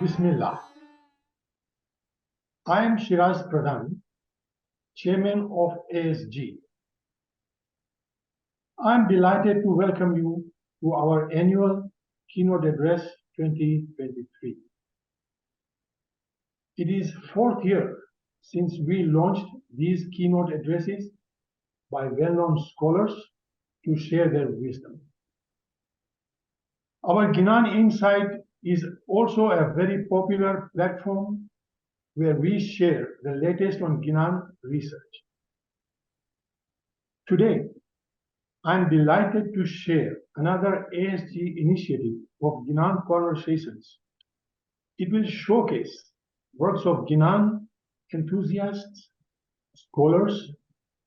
Bismillah. I am Shiraz Pradhan, Chairman of ASG. I am delighted to welcome you to our annual Keynote Address 2023. It is fourth year since we launched these keynote addresses by well-known scholars to share their wisdom. Our Ginan Insight is also a very popular platform where we share the latest on Ginan research. Today, I am delighted to share another ASG initiative of Ginan Conversations. It will showcase works of Ginan enthusiasts, scholars,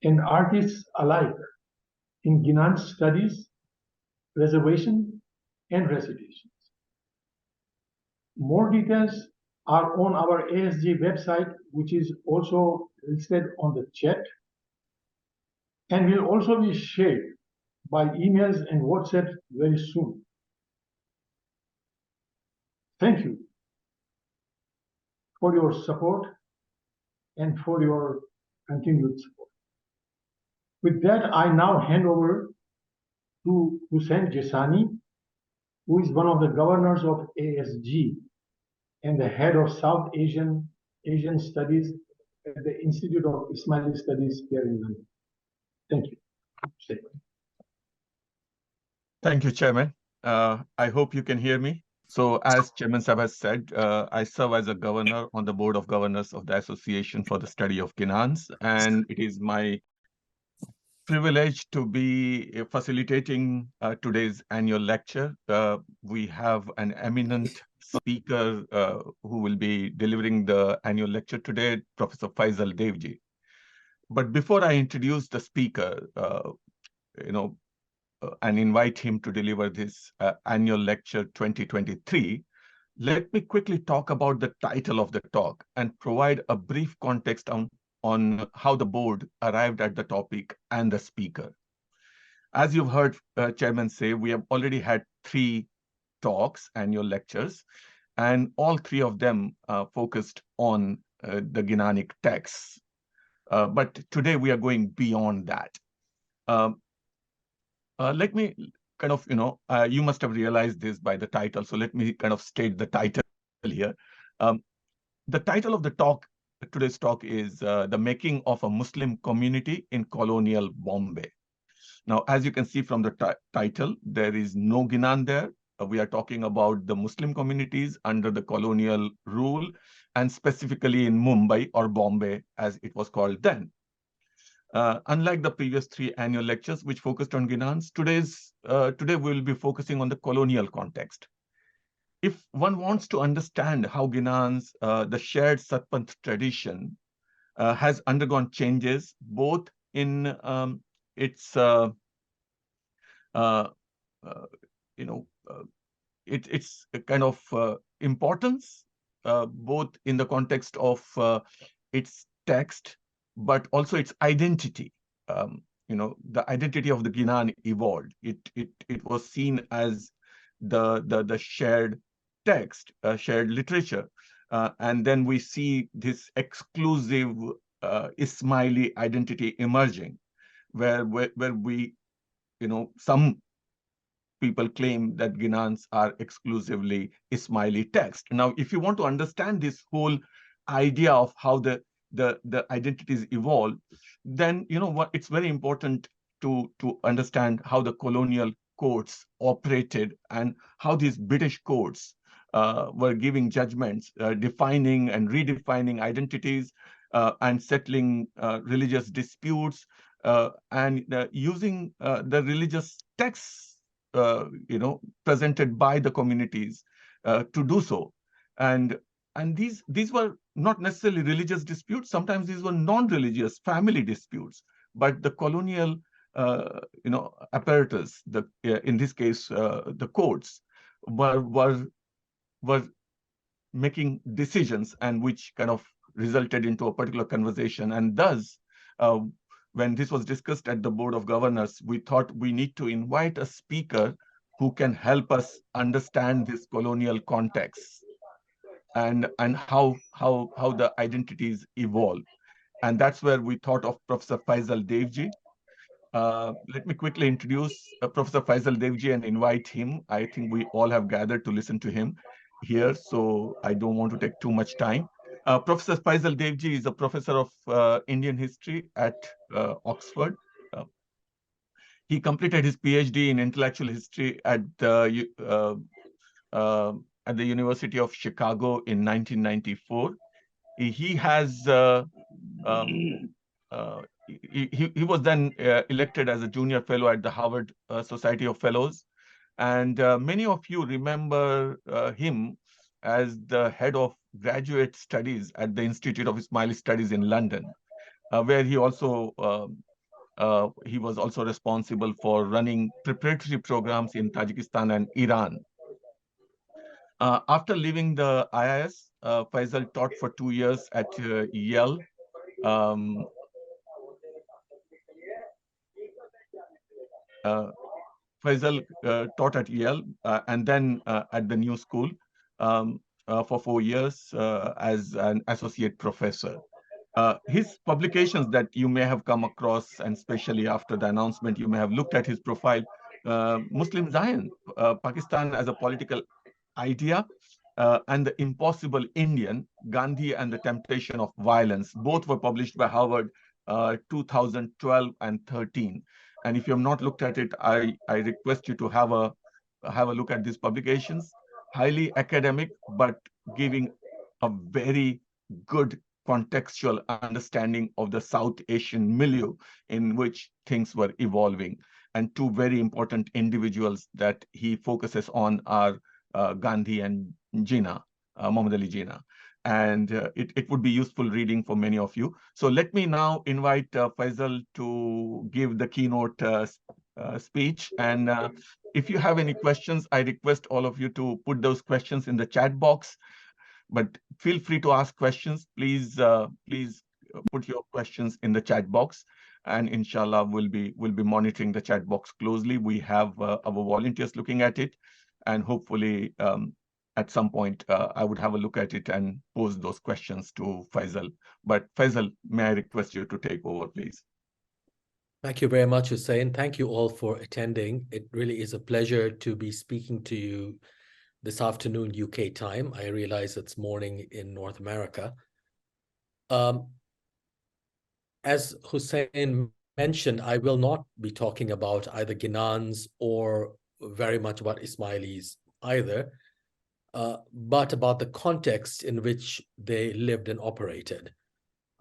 and artists alike in Ginan studies, preservation, and recitations. More details are on our ASG website, which is also listed on the chat, and will also be shared by emails and WhatsApp very soon. Thank you for your support and for your continued support. With that, I now hand over to Hussein Jesani, who is one of the governors of ASG and the head of South Asian Studies at the Institute of Ismaili Studies here in London. Thank you. Thank you, Chairman. I hope you can hear me. So as Chairman Sahab has said, I serve as a governor on the Board of Governors of the Association for the Study of Ginans, and it is my privilege to be facilitating today's annual lecture. We have an eminent speaker who will be delivering the annual lecture today, Professor Faisal Devji. But before I introduce the speaker, and invite him to deliver this annual lecture 2023, let me quickly talk about the title of the talk and provide a brief context on how the board arrived at the topic and the speaker. As you've heard Chairman say, we have already had 3 talks, annual lectures, and all 3 of them focused on the Ginanic texts. But today we are going beyond that. Let me kind of, you must have realized this by the title, so let me kind of state the title here. The title of the talk, today's talk, is The Making of a Muslim Community in Colonial Bombay. Now, as you can see from the title, there is no Ginan there. We are talking about the Muslim communities under the colonial rule, and specifically in Mumbai or Bombay, as it was called then. Unlike the previous 3 annual lectures, which focused on Ginans, today we will be focusing on the colonial context. If one wants to understand how Ginans, the shared Satpanth tradition, has undergone changes, both in its its kind of importance, both in the context of its text, but also its identity. The identity of the Ginan evolved. It was seen as the shared text, shared literature, and then we see this exclusive Ismaili identity emerging, where we, some people claim that Ginans are exclusively Ismaili text. Now, if you want to understand this whole idea of how the identities evolve, then it's very important to understand how the colonial courts operated and how these British courts were giving judgments, defining and redefining identities, and settling religious disputes, and using the religious texts presented by the communities to do so. And these were not necessarily religious disputes. Sometimes these were non-religious family disputes. But the colonial, apparatus, in this case, the courts, were making decisions, and which kind of resulted into a particular conversation. And thus, when this was discussed at the Board of Governors, we thought we need to invite a speaker who can help us understand this colonial context. and how the identities evolve. And that's where we thought of Professor Faisal Devji. Let me quickly introduce Professor Faisal Devji and invite him. I think we all have gathered to listen to him here, so I don't want to take too much time. Professor Faisal Devji is a professor of Indian history at Oxford. Uh, he completed his PhD in intellectual history at the University of Chicago in 1994. He has he was then elected as a junior fellow at the Harvard Society of Fellows. And many of you remember him as the head of graduate studies at the Institute of Ismaili Studies in London, where he was also responsible for running preparatory programs in Tajikistan and Iran. After leaving the IIS, Faisal taught for 2 years at Yale. Faisal taught at Yale and then at the New School for 4 years as an associate professor. His publications that you may have come across, and especially after the announcement, you may have looked at his profile, Muslim Zion, Pakistan as a political idea, and The Impossible Indian, Gandhi and the Temptation of Violence. Both were published by Harvard 2012 and 13. And if you have not looked at it, I request you to have a look at these publications. Highly academic, but giving a very good contextual understanding of the South Asian milieu in which things were evolving. And two very important individuals that he focuses on are Gandhi and Jinnah, Muhammad Ali Jinnah. And it would be useful reading for many of you. So let me now invite Faisal to give the keynote speech. And if you have any questions, I request all of you to put those questions in the chat box. But feel free to ask questions. Please put your questions in the chat box. And inshallah, we'll be monitoring the chat box closely. We have our volunteers looking at it. And hopefully, at some point, I would have a look at it and pose those questions to Faisal. But Faisal, may I request you to take over, please? Thank you very much, Hussein. Thank you all for attending. It really is a pleasure to be speaking to you this afternoon, UK time. I realize it's morning in North America. As Hussein mentioned, I will not be talking about either Ginans or very much about Ismailis either, but about the context in which they lived and operated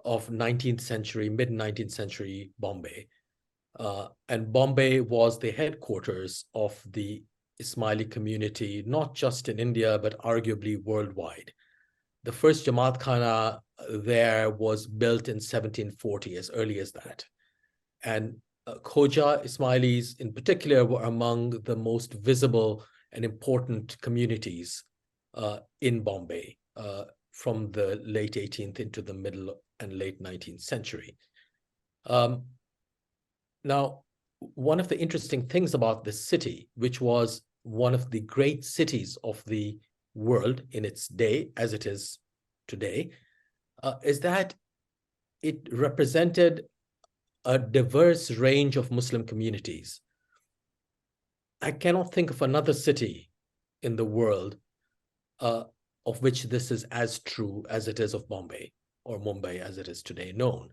of 19th century, mid-19th century Bombay. And Bombay was the headquarters of the Ismaili community, not just in India, but arguably worldwide. The first Jamaat Khana there was built in 1740, as early as that. And Khoja Ismailis in particular were among the most visible and important communities in Bombay from the late 18th into the middle and late 19th century. Now, one of the interesting things about this city, which was one of the great cities of the world in its day, as it is today, is that it represented a diverse range of Muslim communities. I cannot think of another city in the world of which this is as true as it is of Bombay, or Mumbai as it is today known.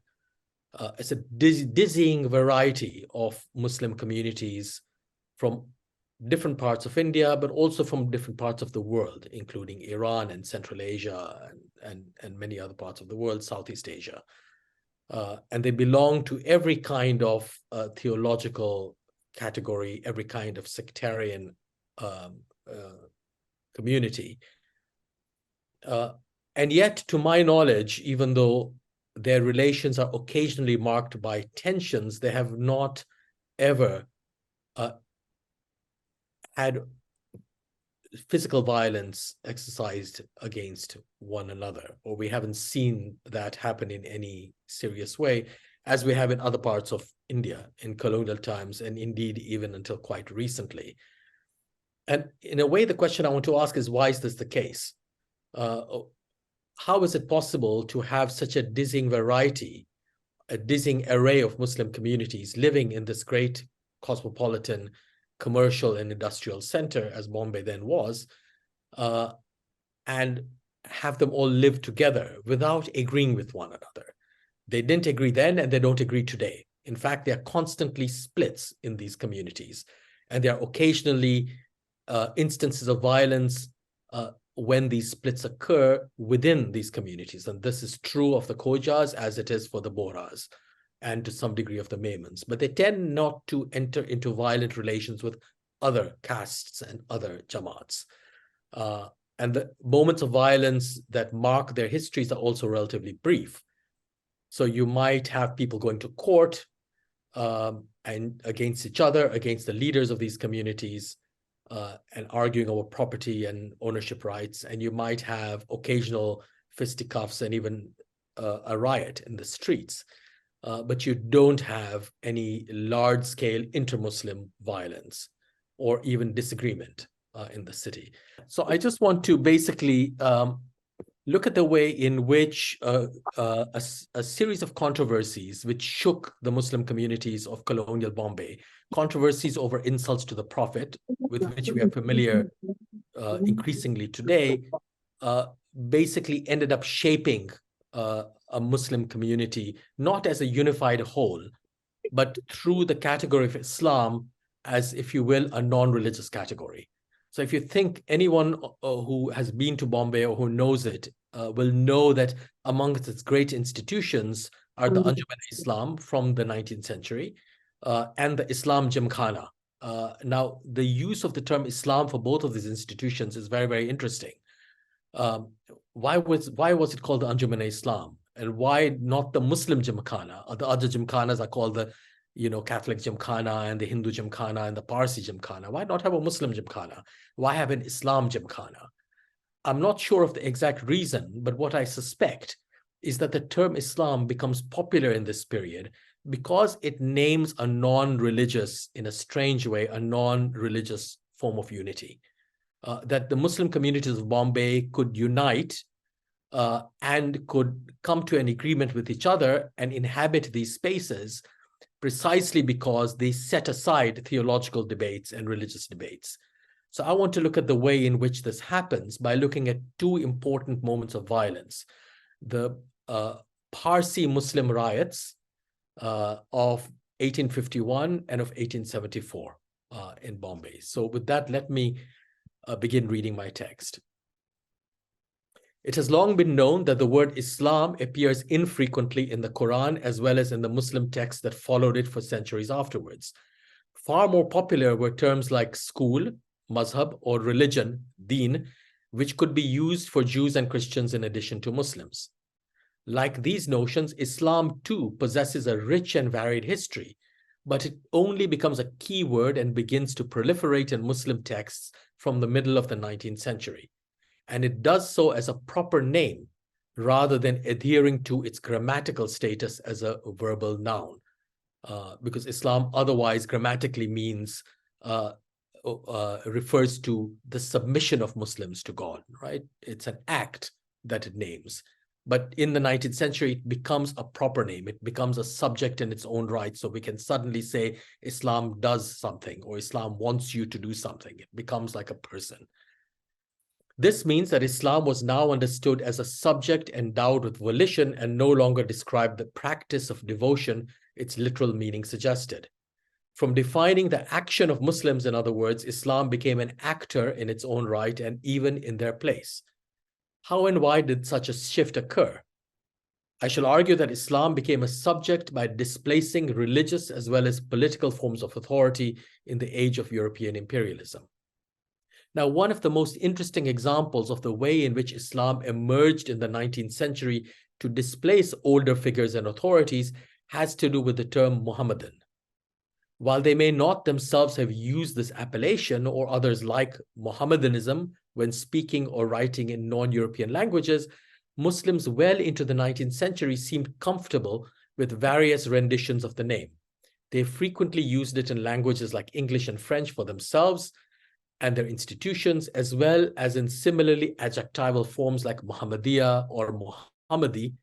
It's a dizzying variety of Muslim communities from different parts of India, but also from different parts of the world, including Iran and Central Asia and many other parts of the world, Southeast Asia. And they belong to every kind of theological category, every kind of sectarian community. And yet, to my knowledge, even though their relations are occasionally marked by tensions, they have not ever had physical violence exercised against one another, or we haven't seen that happen in any serious way, as we have in other parts of India in colonial times, and indeed even until quite recently. And in a way, the question I want to ask is, why is this the case? how is it possible to have such a dizzying variety, a dizzying array of Muslim communities living in this great cosmopolitan commercial and industrial center, as Bombay then was, and have them all live together without agreeing with one another? They didn't agree then, and they don't agree today. In fact, there are constantly splits in these communities, and there are occasionally instances of violence when these splits occur within these communities. And this is true of the Khojas as it is for the Bohras, and to some degree of the Maimans. But they tend not to enter into violent relations with other castes and other Jamaats. And the moments of violence that mark their histories are also relatively brief. So you might have people going to court and against each other, against the leaders of these communities, and arguing over property and ownership rights. And you might have occasional fisticuffs and even a riot in the streets. But you don't have any large-scale inter-Muslim violence or even disagreement in the city. So I just want to basically look at the way in which a series of controversies which shook the Muslim communities of colonial Bombay, controversies over insults to the Prophet, with which we are familiar increasingly today, basically ended up shaping a Muslim community, not as a unified whole, but through the category of Islam as, if you will, a non-religious category. So if you think anyone who has been to Bombay or who knows it will know that amongst its great institutions are the Anjuman-e-Islam from the 19th century and the Islam Gymkhana. Now, the use of the term Islam for both of these institutions is very, very interesting. Why was it called the Anjuman-e-Islam? And why not the Muslim Gymkhana? The other Gymkhanas are called the Catholic Gymkhana and the Hindu Gymkhana and the Parsi Gymkhana. Why not have a Muslim Gymkhana? Why have an Islam Gymkhana? I'm not sure of the exact reason, but what I suspect is that the term Islam becomes popular in this period because it names a non-religious, in a strange way, a non-religious form of unity. That the Muslim communities of Bombay could unite and could come to an agreement with each other and inhabit these spaces precisely because they set aside theological debates and religious debates. So I want to look at the way in which this happens by looking at two important moments of violence. The Parsi Muslim riots of 1851 and of 1874 in Bombay. So with that, let me begin reading my text. It has long been known that the word Islam appears infrequently in the Quran as well as in the Muslim texts that followed it for centuries afterwards. Far more popular were terms like school, mazhab, or religion, deen, which could be used for Jews and Christians in addition to Muslims. Like these notions, Islam too possesses a rich and varied history, but it only becomes a key word and begins to proliferate in Muslim texts from the middle of the 19th century. And it does so as a proper name rather than adhering to its grammatical status as a verbal noun, because Islam otherwise grammatically means, refers to the submission of Muslims to God, right? It's an act that it names. But in the 19th century, it becomes a proper name. It becomes a subject in its own right. So we can suddenly say Islam does something or Islam wants you to do something. It becomes like a person. This means that Islam was now understood as a subject endowed with volition and no longer described the practice of devotion its literal meaning suggested. From defining the action of Muslims, in other words, Islam became an actor in its own right and even in their place. How and why did such a shift occur? I shall argue that Islam became a subject by displacing religious as well as political forms of authority in the age of European imperialism. Now, one of the most interesting examples of the way in which Islam emerged in the 19th century to displace older figures and authorities has to do with the term Muhammadan. While they may not themselves have used this appellation or others like Mohammedanism when speaking or writing in non-European languages, Muslims well into the 19th century seemed comfortable with various renditions of the name. They frequently used it in languages like English and French for themselves, and their institutions, as well as in similarly adjectival forms like Muhammadiyah or Muhammadi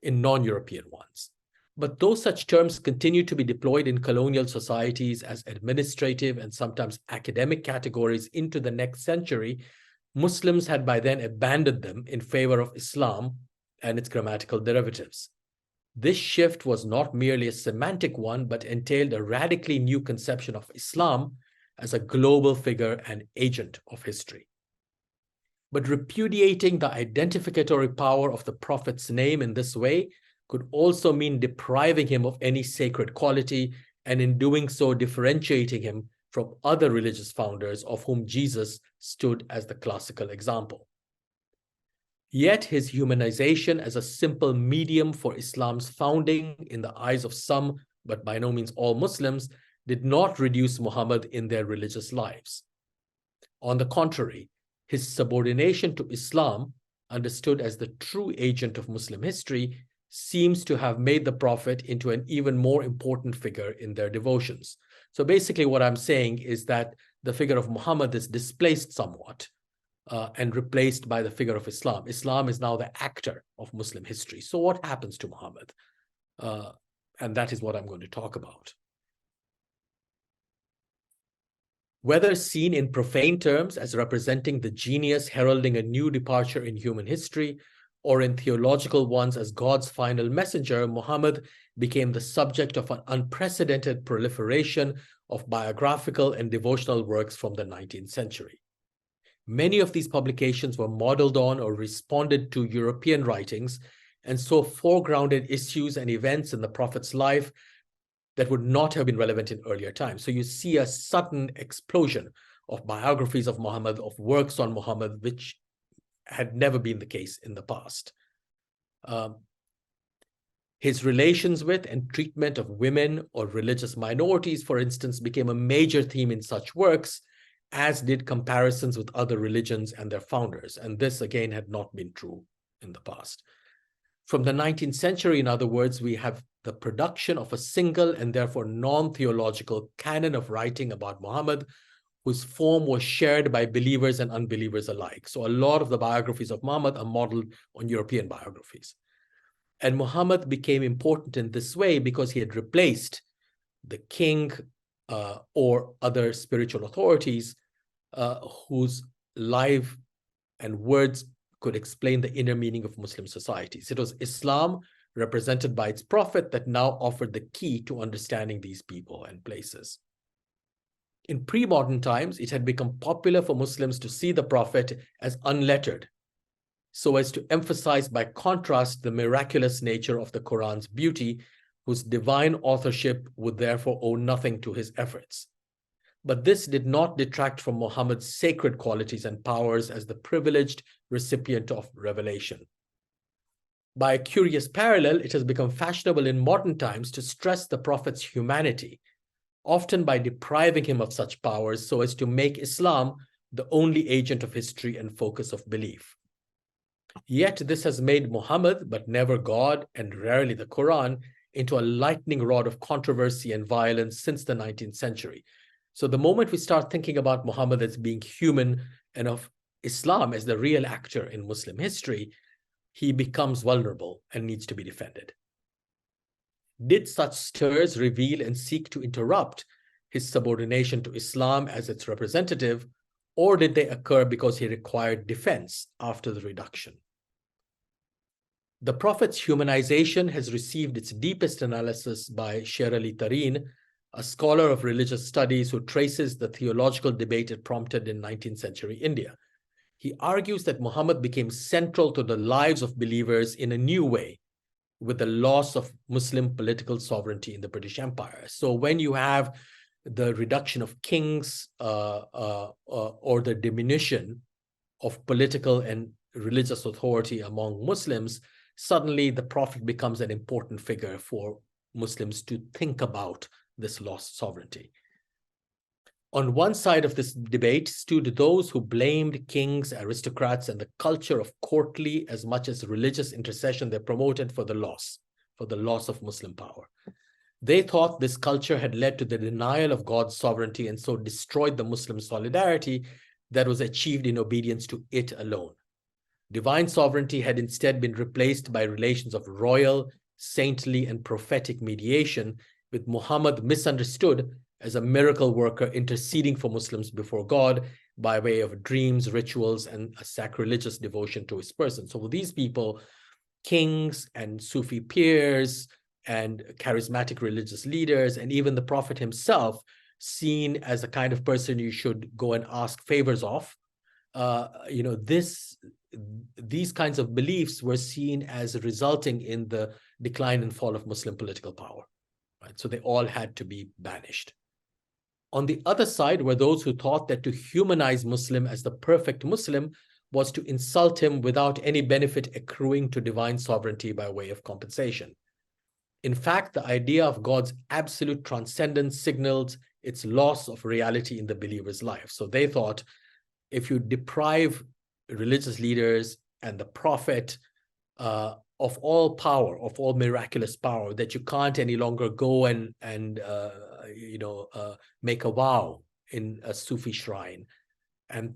in non-European ones. But though such terms continue to be deployed in colonial societies as administrative and sometimes academic categories into the next century, Muslims had by then abandoned them in favor of Islam and its grammatical derivatives. This shift was not merely a semantic one, but entailed a radically new conception of Islam as a global figure and agent of history. But repudiating the identificatory power of the Prophet's name in this way could also mean depriving him of any sacred quality, and in doing so differentiating him from other religious founders of whom Jesus stood as the classical example. Yet his humanization as a simple medium for Islam's founding in the eyes of some, but by no means all Muslims, did not reduce Muhammad in their religious lives. On the contrary, his subordination to Islam, understood as the true agent of Muslim history, seems to have made the Prophet into an even more important figure in their devotions. So basically what I'm saying is that the figure of Muhammad is displaced somewhat and replaced by the figure of Islam. Islam is now the actor of Muslim history. So what happens to Muhammad? And that is what I'm going to talk about. Whether seen in profane terms as representing the genius heralding a new departure in human history, or in theological ones as God's final messenger, Muhammad became the subject of an unprecedented proliferation of biographical and devotional works from the 19th century. Many of these publications were modeled on or responded to European writings, and so foregrounded issues and events in the Prophet's life that would not have been relevant in earlier times. So you see a sudden explosion of biographies of Muhammad, of works on Muhammad, which had never been the case in the past. His relations with and treatment of women or religious minorities, for instance, became a major theme in such works, as did comparisons with other religions and their founders. And this, again, had not been true in the past. From the 19th century, in other words, we have the production of a single and therefore non-theological canon of writing about Muhammad, whose form was shared by believers and unbelievers alike. So a lot of the biographies of Muhammad are modeled on European biographies. And Muhammad became important in this way because he had replaced the king or other spiritual authorities whose life and words could explain the inner meaning of Muslim societies. It was Islam, represented by its prophet, that now offered the key to understanding these people and places. In pre-modern times, it had become popular for Muslims to see the Prophet as unlettered, so as to emphasize by contrast the miraculous nature of the Quran's beauty, whose divine authorship would therefore owe nothing to his efforts. But this did not detract from Muhammad's sacred qualities and powers as the privileged recipient of revelation. By a curious parallel, it has become fashionable in modern times to stress the Prophet's humanity, often by depriving him of such powers so as to make Islam the only agent of history and focus of belief. Yet this has made Muhammad, but never God, and rarely the Quran, into a lightning rod of controversy and violence since the 19th century. So the moment we start thinking about Muhammad as being human and of Islam as the real actor in Muslim history, he becomes vulnerable and needs to be defended. Did such stirs reveal and seek to interrupt his subordination to Islam as its representative, or did they occur because he required defense after the reduction? The Prophet's humanization has received its deepest analysis by Sher Ali Tareen, a scholar of religious studies who traces the theological debate it prompted in 19th century India. He argues that Muhammad became central to the lives of believers in a new way, with the loss of Muslim political sovereignty in the British Empire. So when you have the reduction of kings or the diminution of political and religious authority among Muslims, suddenly the Prophet becomes an important figure for Muslims to think about this lost sovereignty. On one side of this debate stood those who blamed kings, aristocrats, and the culture of courtly as much as religious intercession they promoted for the loss of Muslim power. They thought this culture had led to the denial of God's sovereignty and so destroyed the Muslim solidarity that was achieved in obedience to it alone. Divine sovereignty had instead been replaced by relations of royal, saintly, and prophetic mediation, with Muhammad misunderstood as a miracle worker interceding for Muslims before God by way of dreams, rituals, and a sacrilegious devotion to his person. So these people, kings and Sufi peers and charismatic religious leaders, and even the Prophet himself, seen as a kind of person you should go and ask favors of, these kinds of beliefs were seen as resulting in the decline and fall of Muslim political power. Right? So they all had to be banished. On the other side were those who thought that to humanize Muslim as the perfect Muslim was to insult him without any benefit accruing to divine sovereignty by way of compensation. In fact, the idea of God's absolute transcendence signaled its loss of reality in the believer's life. So they thought, if you deprive religious leaders and the Prophet of all power, of all miraculous power, that you can't any longer go and make a vow in a Sufi shrine, and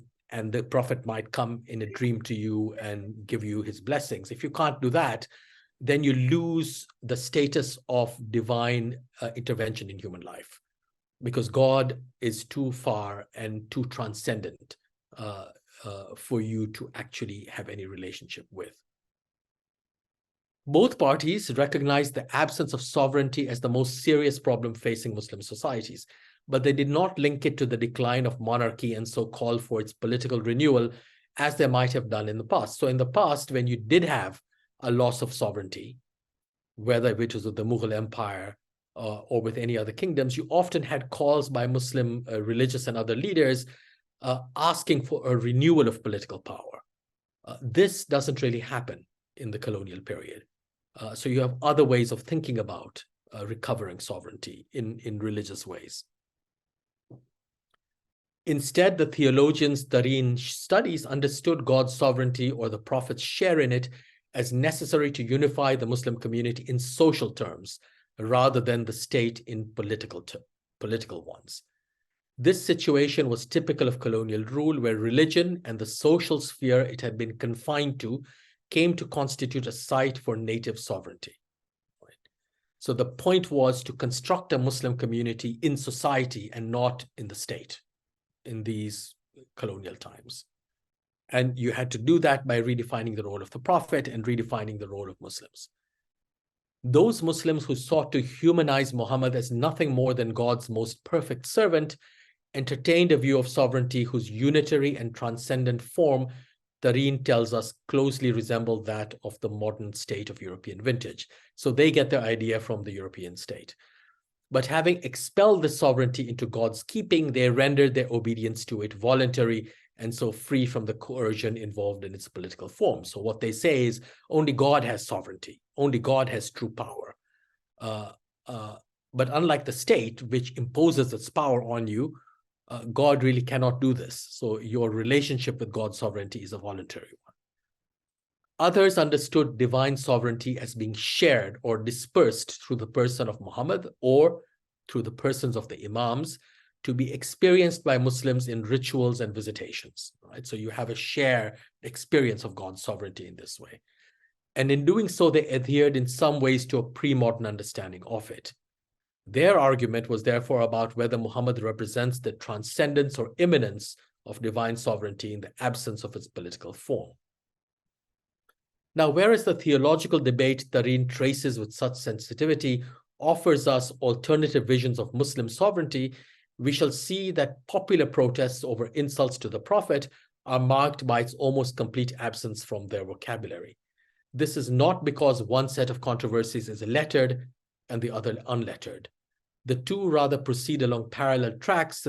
the Prophet might come in a dream to you and give you his blessings. If you can't do that, then you lose the status of divine intervention in human life, because God is too far and too transcendent for you to actually have any relationship with. Both parties recognized the absence of sovereignty as the most serious problem facing Muslim societies, but they did not link it to the decline of monarchy and so call for its political renewal as they might have done in the past. So in the past, when you did have a loss of sovereignty, whether it was with the Mughal Empire or with any other kingdoms, you often had calls by Muslim religious and other leaders asking for a renewal of political power. This doesn't really happen in the colonial period. So you have other ways of thinking about recovering sovereignty in religious ways. Instead, the theologians Tareen studies understood God's sovereignty or the Prophet's share in it as necessary to unify the Muslim community in social terms, rather than the state in political ones. This situation was typical of colonial rule, where religion and the social sphere it had been confined to came to constitute a site for native sovereignty. Right? So the point was to construct a Muslim community in society and not in the state in these colonial times. And you had to do that by redefining the role of the Prophet and redefining the role of Muslims. Those Muslims who sought to humanize Muhammad as nothing more than God's most perfect servant entertained a view of sovereignty whose unitary and transcendent form, Tareen tells us, closely resembled that of the modern state of European vintage. So they get their idea from the European state. But having expelled the sovereignty into God's keeping, they rendered their obedience to it voluntary and so free from the coercion involved in its political form. So what they say is only God has sovereignty, only God has true power. But unlike the state, which imposes its power on you, God really cannot do this. So your relationship with God's sovereignty is a voluntary one. Others understood divine sovereignty as being shared or dispersed through the person of Muhammad or through the persons of the Imams, to be experienced by Muslims in rituals and visitations. Right? So you have a shared experience of God's sovereignty in this way. And in doing so, they adhered in some ways to a pre-modern understanding of it. Their argument was therefore about whether Muhammad represents the transcendence or immanence of divine sovereignty in the absence of its political form. Now, whereas the theological debate Tareen traces with such sensitivity offers us alternative visions of Muslim sovereignty, we shall see that popular protests over insults to the Prophet are marked by its almost complete absence from their vocabulary. This is not because one set of controversies is lettered and the other unlettered. The two rather proceed along parallel tracks,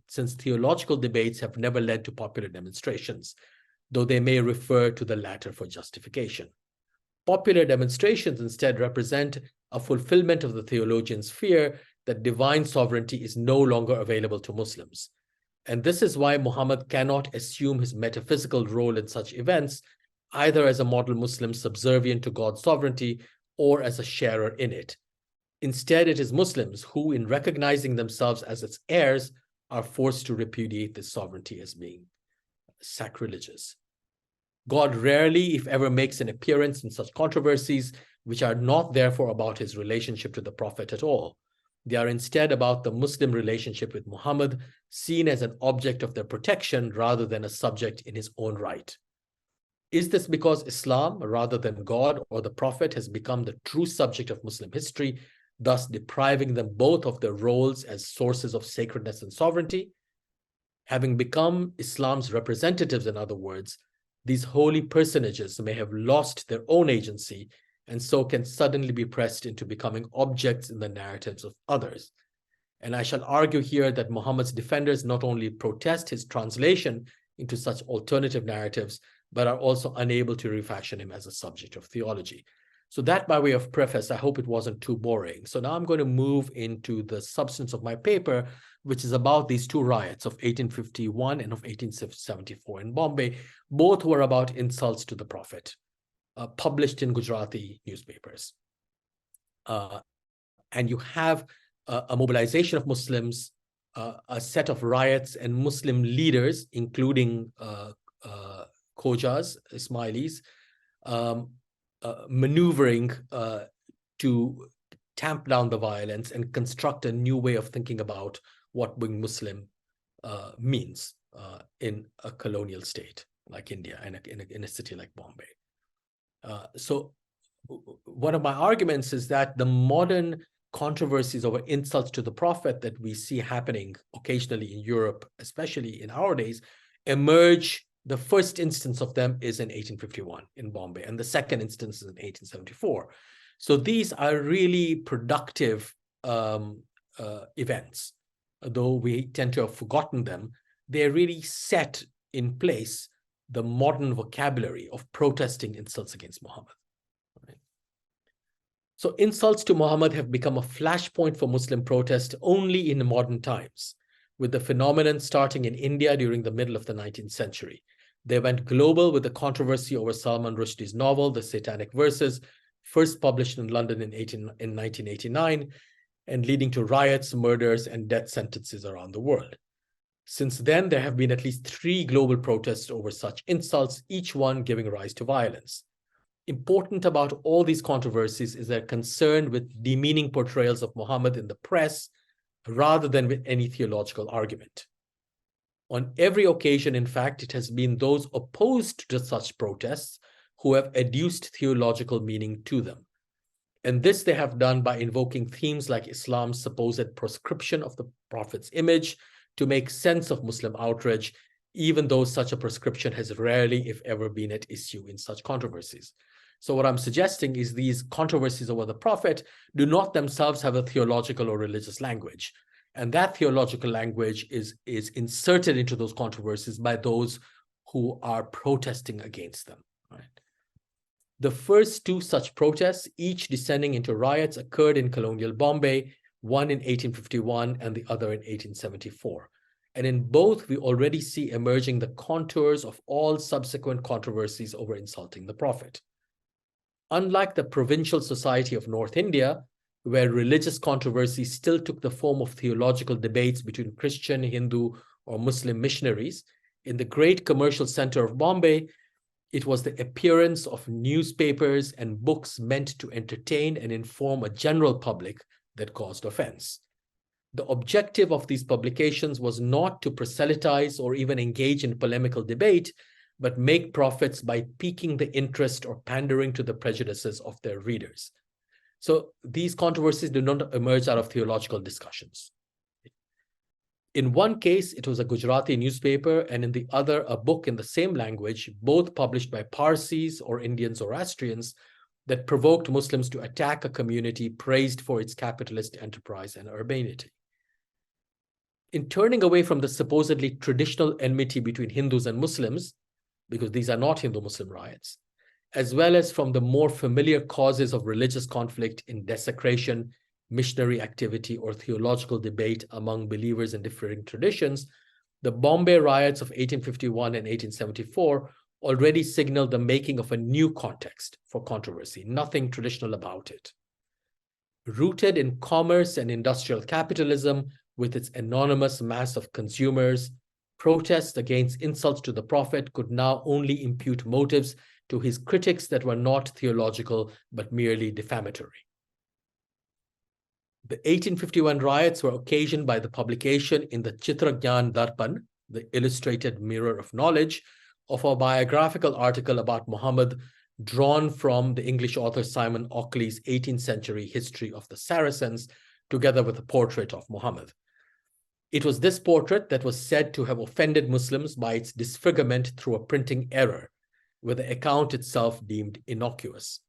since theological debates have never led to popular demonstrations, though they may refer to the latter for justification. Popular demonstrations instead represent a fulfillment of the theologian's fear that divine sovereignty is no longer available to Muslims. And this is why Muhammad cannot assume his metaphysical role in such events, either as a model Muslim subservient to God's sovereignty or as a sharer in it. Instead, it is Muslims who, in recognizing themselves as its heirs, are forced to repudiate this sovereignty as being sacrilegious. God rarely, if ever, makes an appearance in such controversies, which are not therefore about his relationship to the Prophet at all. They are instead about the Muslim relationship with Muhammad, seen as an object of their protection rather than a subject in his own right. Is this because Islam, rather than God or the Prophet, has become the true subject of Muslim history, thus depriving them both of their roles as sources of sacredness and sovereignty? Having become Islam's representatives, in other words, these holy personages may have lost their own agency and so can suddenly be pressed into becoming objects in the narratives of others. And I shall argue here that Muhammad's defenders not only protest his translation into such alternative narratives, but are also unable to refashion him as a subject of theology. So that by way of preface, I hope it wasn't too boring. So now I'm going to move into the substance of my paper, which is about these two riots of 1851 and of 1874 in Bombay. Both were about insults to the Prophet, published in Gujarati newspapers. And you have a mobilization of Muslims, a set of riots and Muslim leaders, including Khojas, Ismailis, maneuvering to tamp down the violence and construct a new way of thinking about what being Muslim means in a colonial state like India and in a city like Bombay. So one of my arguments is that the modern controversies over insults to the Prophet that we see happening occasionally in Europe, especially in our days, emerge. The first instance of them is in 1851 in Bombay, and the second instance is in 1874. So these are really productive events. Though we tend to have forgotten them, they really set in place the modern vocabulary of protesting insults against Muhammad. Right? So insults to Muhammad have become a flashpoint for Muslim protest only in modern times, with the phenomenon starting in India during the middle of the 19th century. They went global with the controversy over Salman Rushdie's novel, The Satanic Verses, first published in London in 1989, and leading to riots, murders, and death sentences around the world. Since then, there have been at least 3 global protests over such insults, each one giving rise to violence. Important about all these controversies is their concern with demeaning portrayals of Muhammad in the press, rather than with any theological argument. On every occasion, in fact, it has been those opposed to such protests who have adduced theological meaning to them. And this they have done by invoking themes like Islam's supposed proscription of the Prophet's image to make sense of Muslim outrage, even though such a prescription has rarely, if ever, been at issue in such controversies. So what I'm suggesting is these controversies over the Prophet do not themselves have a theological or religious language. And that theological language is inserted into those controversies by those who are protesting against them. Right? The first 2 such protests, each descending into riots, occurred in colonial Bombay, one in 1851 and the other in 1874. And in both, we already see emerging the contours of all subsequent controversies over insulting the Prophet. Unlike the provincial society of North India, where religious controversy still took the form of theological debates between Christian, Hindu, or Muslim missionaries, in the great commercial center of Bombay, it was the appearance of newspapers and books meant to entertain and inform a general public that caused offense. The objective of these publications was not to proselytize or even engage in polemical debate, but make profits by piquing the interest or pandering to the prejudices of their readers. So these controversies do not emerge out of theological discussions. In one case, it was a Gujarati newspaper, and in the other, a book in the same language, both published by Parsis or Indian Zoroastrians, that provoked Muslims to attack a community praised for its capitalist enterprise and urbanity. In turning away from the supposedly traditional enmity between Hindus and Muslims, because these are not Hindu-Muslim riots, as well as from the more familiar causes of religious conflict in desecration, missionary activity, or theological debate among believers in differing traditions, the Bombay riots of 1851 and 1874 already signaled the making of a new context for controversy, nothing traditional about it. Rooted in commerce and industrial capitalism, with its anonymous mass of consumers, protests against insults to the Prophet could now only impute motives to his critics that were not theological but merely defamatory. The 1851 riots were occasioned by the publication in the Chitragyan Darpan, the illustrated mirror of knowledge, of a biographical article about Muhammad drawn from the English author Simon Ockley's 18th century history of the Saracens, together with a portrait of Muhammad. It was this portrait that was said to have offended Muslims by its disfigurement through a printing error, with the account itself deemed innocuous.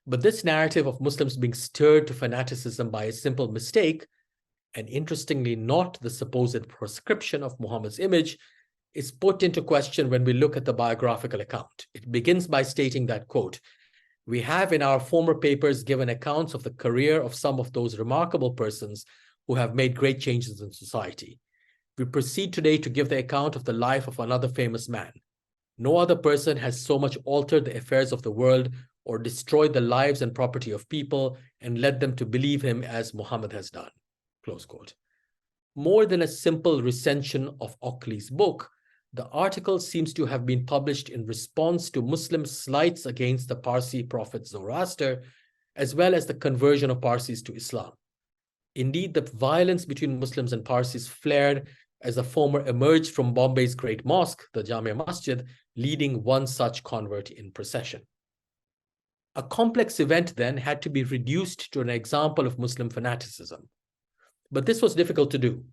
But this narrative of Muslims being stirred to fanaticism by a simple mistake, and interestingly not the supposed proscription of Muhammad's image, is put into question when we look at the biographical account. It begins by stating that, quote, "We have in our former papers given accounts of the career of some of those remarkable persons who have made great changes in society. We proceed today to give the account of the life of another famous man. No other person has so much altered the affairs of the world or destroyed the lives and property of people and led them to believe him as Muhammad has done." Close quote. More than a simple recension of Ockley's book, the article seems to have been published in response to Muslim slights against the Parsi prophet Zoroaster, as well as the conversion of Parsis to Islam. Indeed, the violence between Muslims and Parsis flared as the former emerged from Bombay's great mosque, the Jamia Masjid, leading one such convert in procession. A complex event then had to be reduced to an example of Muslim fanaticism. But this was difficult to do.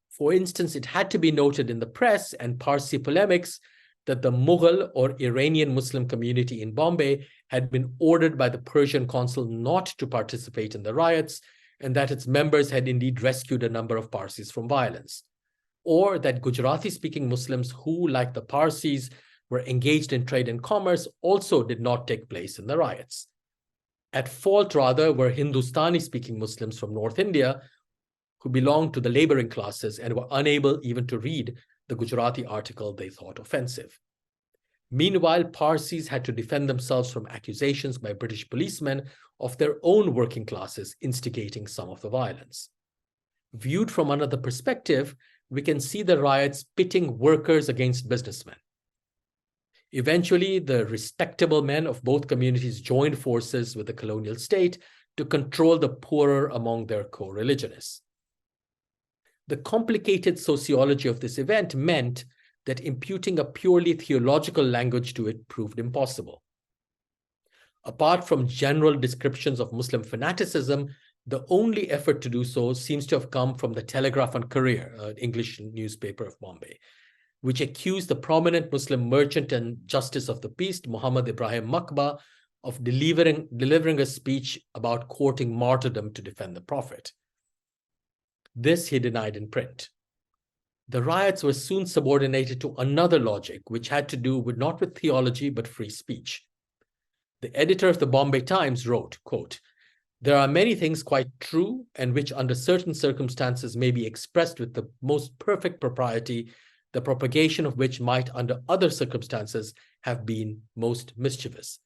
For instance, it had to be noted in the press and Parsi polemics that the Mughal or Iranian Muslim community in Bombay had been ordered by the Persian consul not to participate in the riots, and that its members had indeed rescued a number of Parsis from violence. Or that Gujarati-speaking Muslims who, like the Parsis, were engaged in trade and commerce also did not take place in the riots. At fault, rather, were Hindustani-speaking Muslims from North India who belonged to the laboring classes and were unable even to read the Gujarati article they thought offensive. Meanwhile, Parsis had to defend themselves from accusations by British policemen of their own working classes instigating some of the violence. Viewed from another perspective, we can see the riots pitting workers against businessmen. Eventually, the respectable men of both communities joined forces with the colonial state to control the poorer among their co-religionists. The complicated sociology of this event meant that imputing a purely theological language to it proved impossible. Apart from general descriptions of Muslim fanaticism, the only effort to do so seems to have come from the Telegraph and Courier, an English newspaper of Bombay, which accused the prominent Muslim merchant and justice of the peace, Muhammad Ibrahim Makba, of delivering a speech about courting martyrdom to defend the Prophet. This he denied in print. The riots were soon subordinated to another logic, which had to do not with theology, but free speech. The editor of the Bombay Times wrote, quote, "There are many things quite true and which under certain circumstances may be expressed with the most perfect propriety, the propagation of which might under other circumstances have been most mischievous.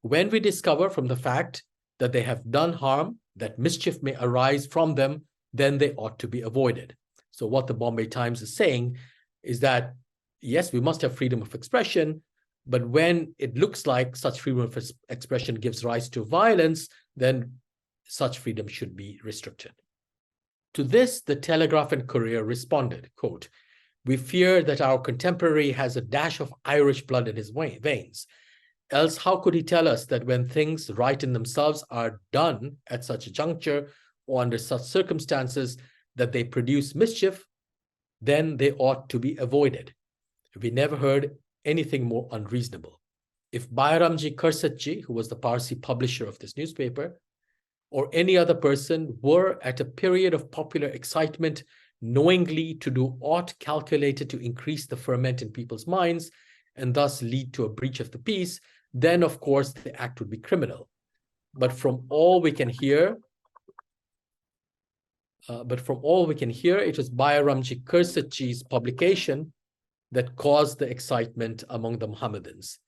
When we discover from the fact that they have done harm, that mischief may arise from them, then they ought to be avoided." So what the Bombay Times is saying is that, yes, we must have freedom of expression, but when it looks like such freedom of expression gives rise to violence, then such freedom should be restricted. To this, the Telegraph and Courier responded, quote, "We fear that our contemporary has a dash of Irish blood in his veins. Else how could he tell us that when things right in themselves are done at such a juncture or under such circumstances that they produce mischief, then they ought to be avoided. We never heard anything more unreasonable. If Bayramji Kursatji, who was the Parsi publisher of this newspaper, or any other person were at a period of popular excitement knowingly to do aught calculated to increase the ferment in people's minds and thus lead to a breach of the peace, then of course the act would be criminal. But from all we can hear, it was Bayramji Kursatji's publication that caused the excitement among the Mohammedans.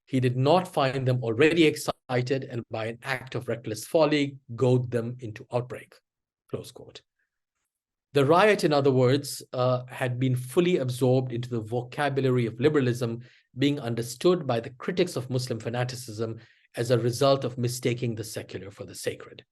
He did not find them already excited incited and by an act of reckless folly goad them into outbreak, close quote. The riot, in other words, had been fully absorbed into the vocabulary of liberalism, being understood by the critics of Muslim fanaticism as a result of mistaking the secular for the sacred.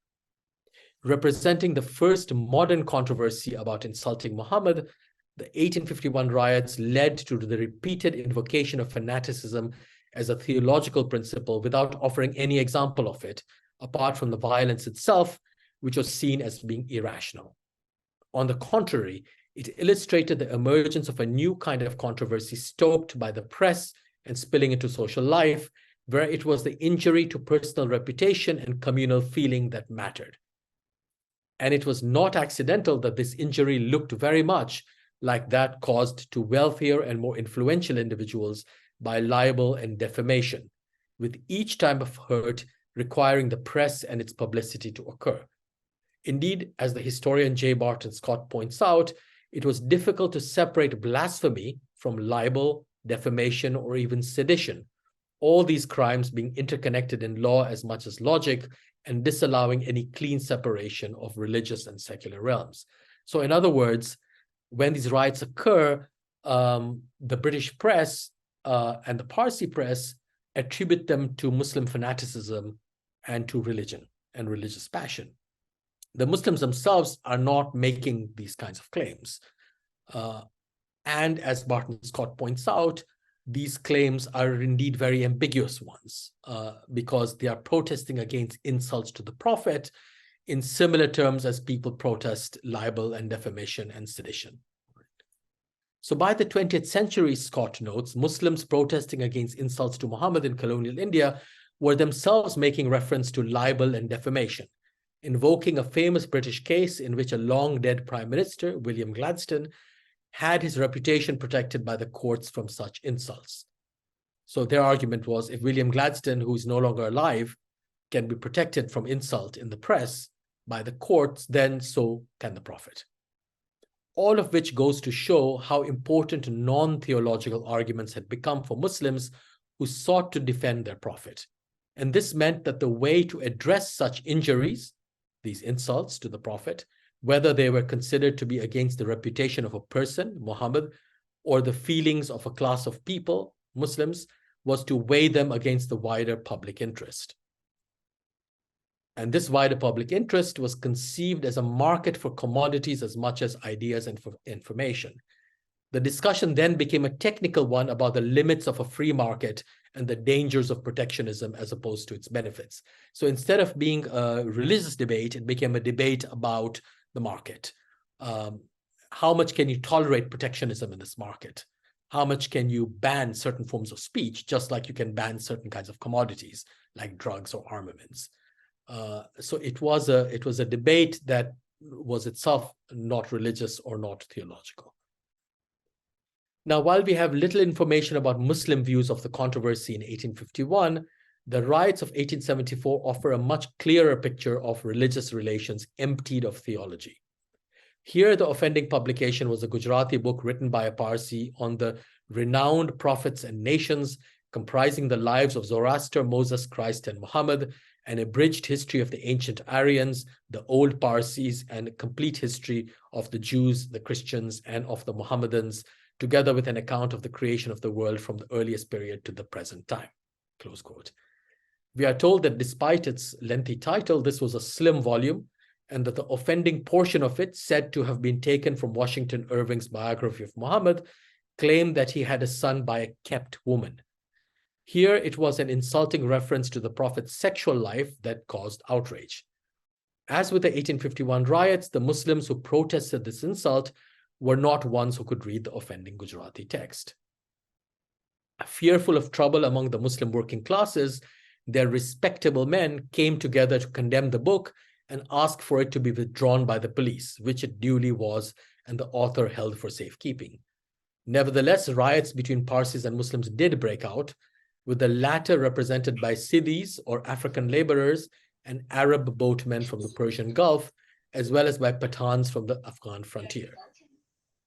Representing the first modern controversy about insulting Muhammad, the 1851 riots led to the repeated invocation of fanaticism as a theological principle without offering any example of it, apart from the violence itself, which was seen as being irrational. On the contrary, it illustrated the emergence of a new kind of controversy stoked by the press and spilling into social life, where it was the injury to personal reputation and communal feeling that mattered. And it was not accidental that this injury looked very much like that caused to wealthier and more influential individuals by libel and defamation, with each type of hurt requiring the press and its publicity to occur. Indeed, as the historian J. Barton Scott points out, it was difficult to separate blasphemy from libel, defamation, or even sedition, all these crimes being interconnected in law as much as logic and disallowing any clean separation of religious and secular realms. So in other words, when these riots occur, the British press and the Parsi press attribute them to Muslim fanaticism and to religion and religious passion. The Muslims themselves are not making these kinds of claims. And as Barton Scott points out, these claims are indeed very ambiguous ones because they are protesting against insults to the Prophet in similar terms as people protest libel and defamation and sedition. So by the 20th century, Scott notes, Muslims protesting against insults to Muhammad in colonial India were themselves making reference to libel and defamation, invoking a famous British case in which a long-dead Prime Minister, William Gladstone, had his reputation protected by the courts from such insults. So their argument was, if William Gladstone, who is no longer alive, can be protected from insult in the press by the courts, then so can the Prophet. All of which goes to show how important non-theological arguments had become for Muslims who sought to defend their Prophet. And this meant that the way to address such injuries, these insults to the Prophet, whether they were considered to be against the reputation of a person, Muhammad, or the feelings of a class of people, Muslims, was to weigh them against the wider public interest. And this wider public interest was conceived as a market for commodities as much as ideas and for information. The discussion then became a technical one about the limits of a free market and the dangers of protectionism as opposed to its benefits. So instead of being a religious debate, it became a debate about the market. How much can you tolerate protectionism in this market? How much can you ban certain forms of speech, just like you can ban certain kinds of commodities like drugs or armaments? So it was a debate that was itself not religious or not theological. Now, while we have little information about Muslim views of the controversy in 1851, the riots of 1874 offer a much clearer picture of religious relations emptied of theology. Here, the offending publication was a Gujarati book written by a Parsi on the renowned prophets and nations, comprising the lives of Zoroaster, Moses, Christ, and Muhammad, an abridged history of the ancient Aryans, the old Parsis, and a complete history of the Jews, the Christians, and of the Mohammedans, together with an account of the creation of the world from the earliest period to the present time, close quote. We are told that despite its lengthy title, this was a slim volume, and that the offending portion of it, said to have been taken from Washington Irving's biography of Muhammad, claimed that he had a son by a kept woman. Here, it was an insulting reference to the Prophet's sexual life that caused outrage. As with the 1851 riots, the Muslims who protested this insult were not ones who could read the offending Gujarati text. Fearful of trouble among the Muslim working classes, their respectable men came together to condemn the book and ask for it to be withdrawn by the police, which it duly was, and the author held for safekeeping. Nevertheless, riots between Parsis and Muslims did break out, with the latter represented by Siddhis, or African laborers, and Arab boatmen from the Persian Gulf, as well as by Pathans from the Afghan frontier.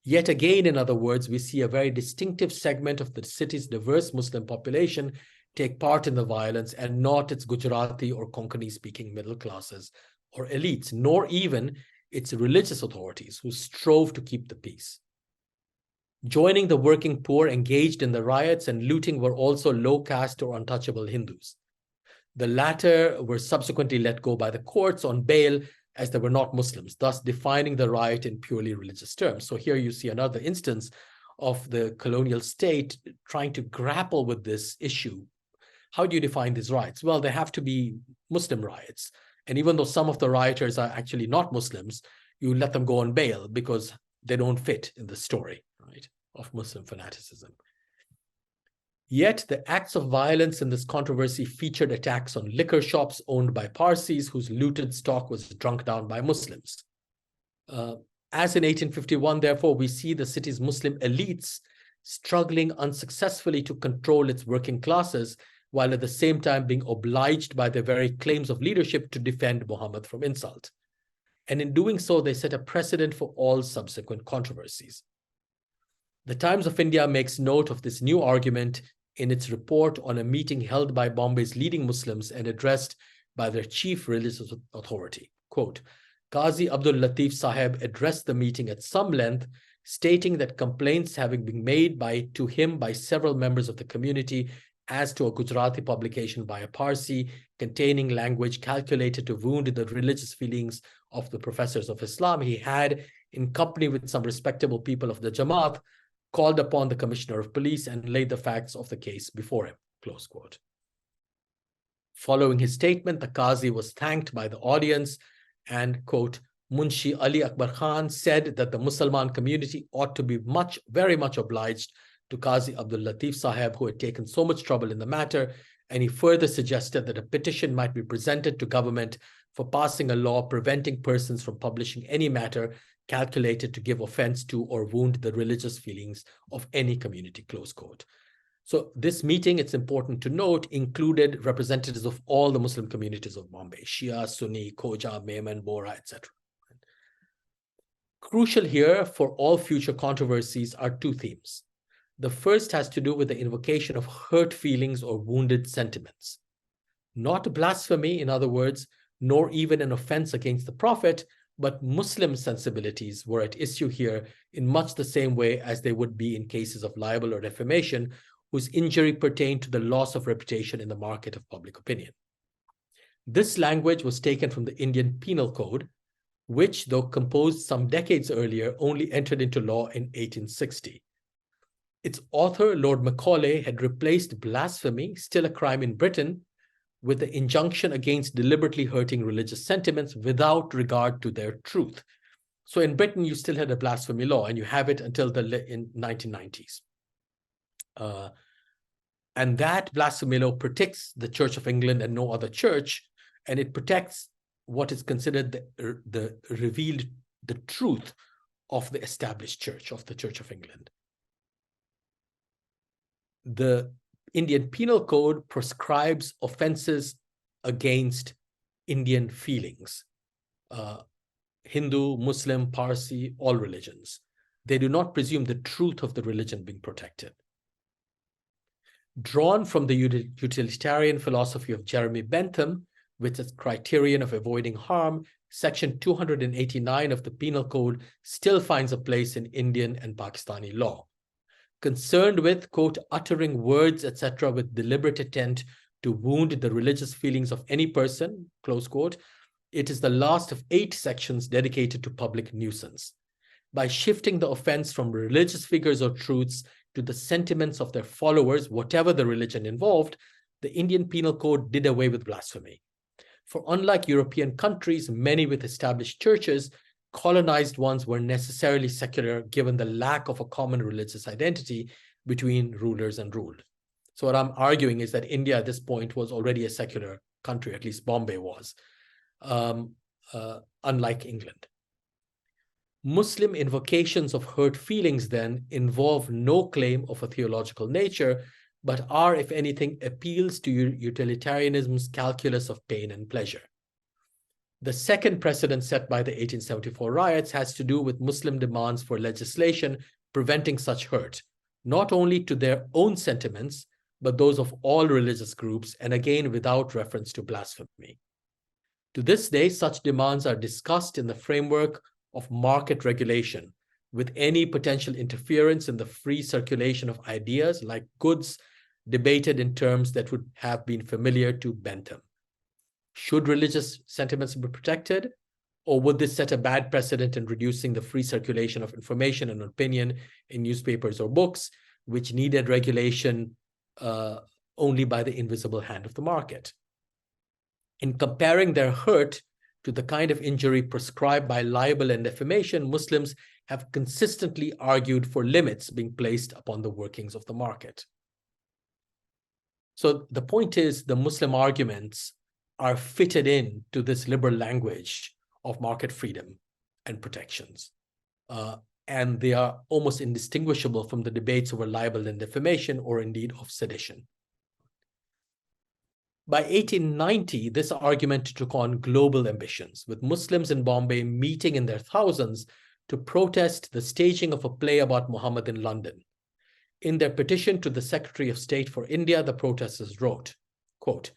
Yet again, in other words, we see a very distinctive segment of the city's diverse Muslim population take part in the violence, and not its Gujarati or Konkani-speaking middle classes or elites, nor even its religious authorities who strove to keep the peace. Joining the working poor engaged in the riots and looting were also low caste or untouchable Hindus. The latter were subsequently let go by the courts on bail as they were not Muslims, thus defining the riot in purely religious terms. So here you see another instance of the colonial state trying to grapple with this issue. How do you define these riots? Well, they have to be Muslim riots. And even though some of the rioters are actually not Muslims, you let them go on bail because they don't fit in the story, right, of Muslim fanaticism. Yet the acts of violence in this controversy featured attacks on liquor shops owned by Parsis whose looted stock was drunk down by Muslims. As in 1851, therefore, we see the city's Muslim elites struggling unsuccessfully to control its working classes, while at the same time being obliged by their very claims of leadership to defend Muhammad from insult. And in doing so, they set a precedent for all subsequent controversies. The Times of India makes note of this new argument in its report on a meeting held by Bombay's leading Muslims and addressed by their chief religious authority. Quote, Qazi Abdul Latif Sahib addressed the meeting at some length, stating that complaints having been made to him by several members of the community as to a Gujarati publication by a Parsi containing language calculated to wound the religious feelings of the professors of Islam, he had, in company with some respectable people of the Jamaat, called upon the Commissioner of Police and laid the facts of the case before him, close quote. Following his statement, the Qazi was thanked by the audience and, quote, Munshi Ali Akbar Khan said that the Muslim community ought to be very much obliged to Qazi Abdul Latif Sahib, who had taken so much trouble in the matter, and he further suggested that a petition might be presented to government for passing a law preventing persons from publishing any matter calculated to give offense to or wound the religious feelings of any community, close quote. So this meeting, it's important to note, included representatives of all the Muslim communities of Bombay, Shia, Sunni, Khoja, Memon, Bora, etc. Crucial here for all future controversies are two themes. The first has to do with the invocation of hurt feelings or wounded sentiments. Not blasphemy, in other words, nor even an offense against the Prophet, but Muslim sensibilities were at issue here in much the same way as they would be in cases of libel or defamation, whose injury pertained to the loss of reputation in the market of public opinion. This language was taken from the Indian Penal Code, which, though composed some decades earlier, only entered into law in 1860. Its author, Lord Macaulay, had replaced blasphemy, still a crime in Britain, with the injunction against deliberately hurting religious sentiments without regard to their truth. So in Britain, you still had a blasphemy law, and you have it until the 1990s. And that blasphemy law protects the Church of England and no other church, and it protects what is considered the truth of the established church, of the Church of England. The Indian Penal Code prescribes offenses against Indian feelings, Hindu, Muslim, Parsi, all religions. They do not presume the truth of the religion being protected. Drawn from the utilitarian philosophy of Jeremy Bentham, with its criterion of avoiding harm, Section 289 of the Penal Code still finds a place in Indian and Pakistani law. Concerned with, quote, uttering words, etc., with deliberate intent to wound the religious feelings of any person, close quote, it is the last of 8 sections dedicated to public nuisance. By shifting the offense from religious figures or truths to the sentiments of their followers, whatever the religion involved, the Indian Penal Code did away with blasphemy. For unlike European countries, many with established churches, colonized ones were necessarily secular given the lack of a common religious identity between rulers and ruled. So what I'm arguing is that India at this point was already a secular country, at least Bombay was, unlike England. Muslim invocations of hurt feelings then involve no claim of a theological nature, but are, if anything, appeals to utilitarianism's calculus of pain and pleasure. The second precedent set by the 1874 riots has to do with Muslim demands for legislation preventing such hurt, not only to their own sentiments, but those of all religious groups, and again without reference to blasphemy. To this day, such demands are discussed in the framework of market regulation, with any potential interference in the free circulation of ideas like goods debated in terms that would have been familiar to Bentham. Should religious sentiments be protected, or would this set a bad precedent in reducing the free circulation of information and opinion in newspapers or books, which needed regulation only by the invisible hand of the market? In comparing their hurt to the kind of injury prescribed by libel and defamation, Muslims have consistently argued for limits being placed upon the workings of the market. So the point is, the Muslim arguments are fitted in to this liberal language of market freedom and protections. And they are almost indistinguishable from the debates over libel and defamation, or indeed of sedition. By 1890, this argument took on global ambitions, with Muslims in Bombay meeting in their thousands to protest the staging of a play about Muhammad in London. In their petition to the Secretary of State for India, the protesters wrote, quote,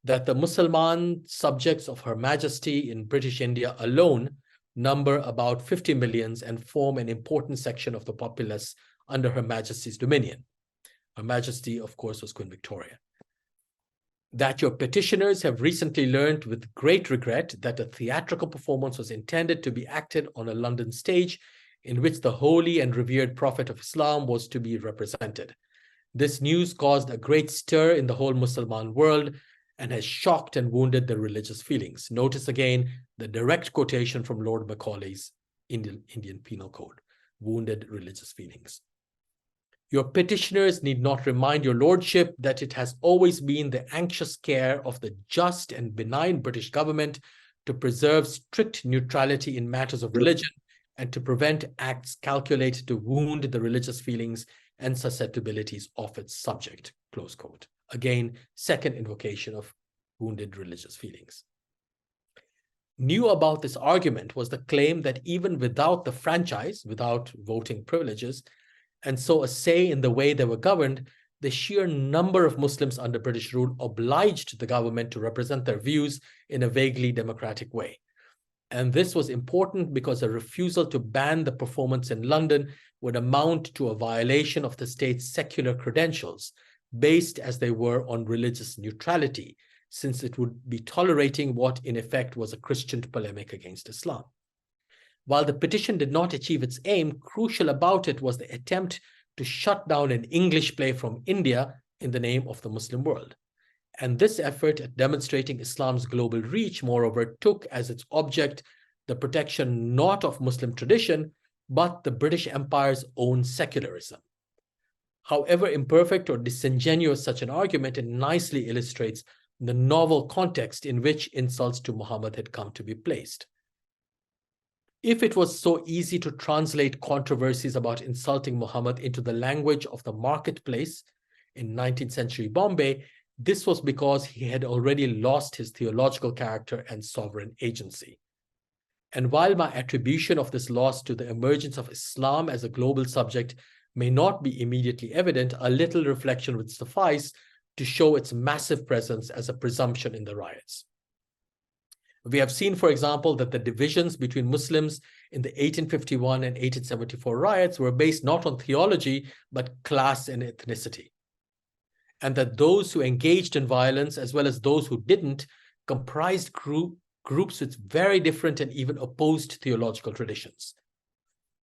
that the Muslim subjects of Her Majesty in British India alone number about 50 millions and form an important section of the populace under Her Majesty's dominion. Her Majesty, of course, was Queen Victoria. That your petitioners have recently learned with great regret that a theatrical performance was intended to be acted on a London stage in which the holy and revered Prophet of Islam was to be represented. This news caused a great stir in the whole Muslim world and has shocked and wounded the religious feelings. Notice again the direct quotation from Lord Macaulay's Indian Penal Code, wounded religious feelings. Your petitioners need not remind your lordship that it has always been the anxious care of the just and benign British government to preserve strict neutrality in matters of religion and to prevent acts calculated to wound the religious feelings and susceptibilities of its subject, close quote. Again, second invocation of wounded religious feelings. New about this argument was the claim that even without the franchise, without voting privileges, and so a say in the way they were governed, the sheer number of Muslims under British rule obliged the government to represent their views in a vaguely democratic way. And this was important because a refusal to ban the performance in London would amount to a violation of the state's secular credentials, based as they were on religious neutrality, since it would be tolerating what in effect was a Christian polemic against Islam. While the petition did not achieve its aim, crucial about it was the attempt to shut down an English play from India in the name of the Muslim world. And this effort at demonstrating Islam's global reach, moreover, took as its object the protection not of Muslim tradition, but the British Empire's own secularism. However imperfect or disingenuous such an argument, it nicely illustrates the novel context in which insults to Muhammad had come to be placed. If it was so easy to translate controversies about insulting Muhammad into the language of the marketplace in 19th century Bombay, this was because he had already lost his theological character and sovereign agency. And while my attribution of this loss to the emergence of Islam as a global subject may not be immediately evident, a little reflection would suffice to show its massive presence as a presumption in the riots. We have seen, for example, that the divisions between Muslims in the 1851 and 1874 riots were based not on theology, but class and ethnicity. And that those who engaged in violence, as well as those who didn't, comprised groups with very different and even opposed theological traditions.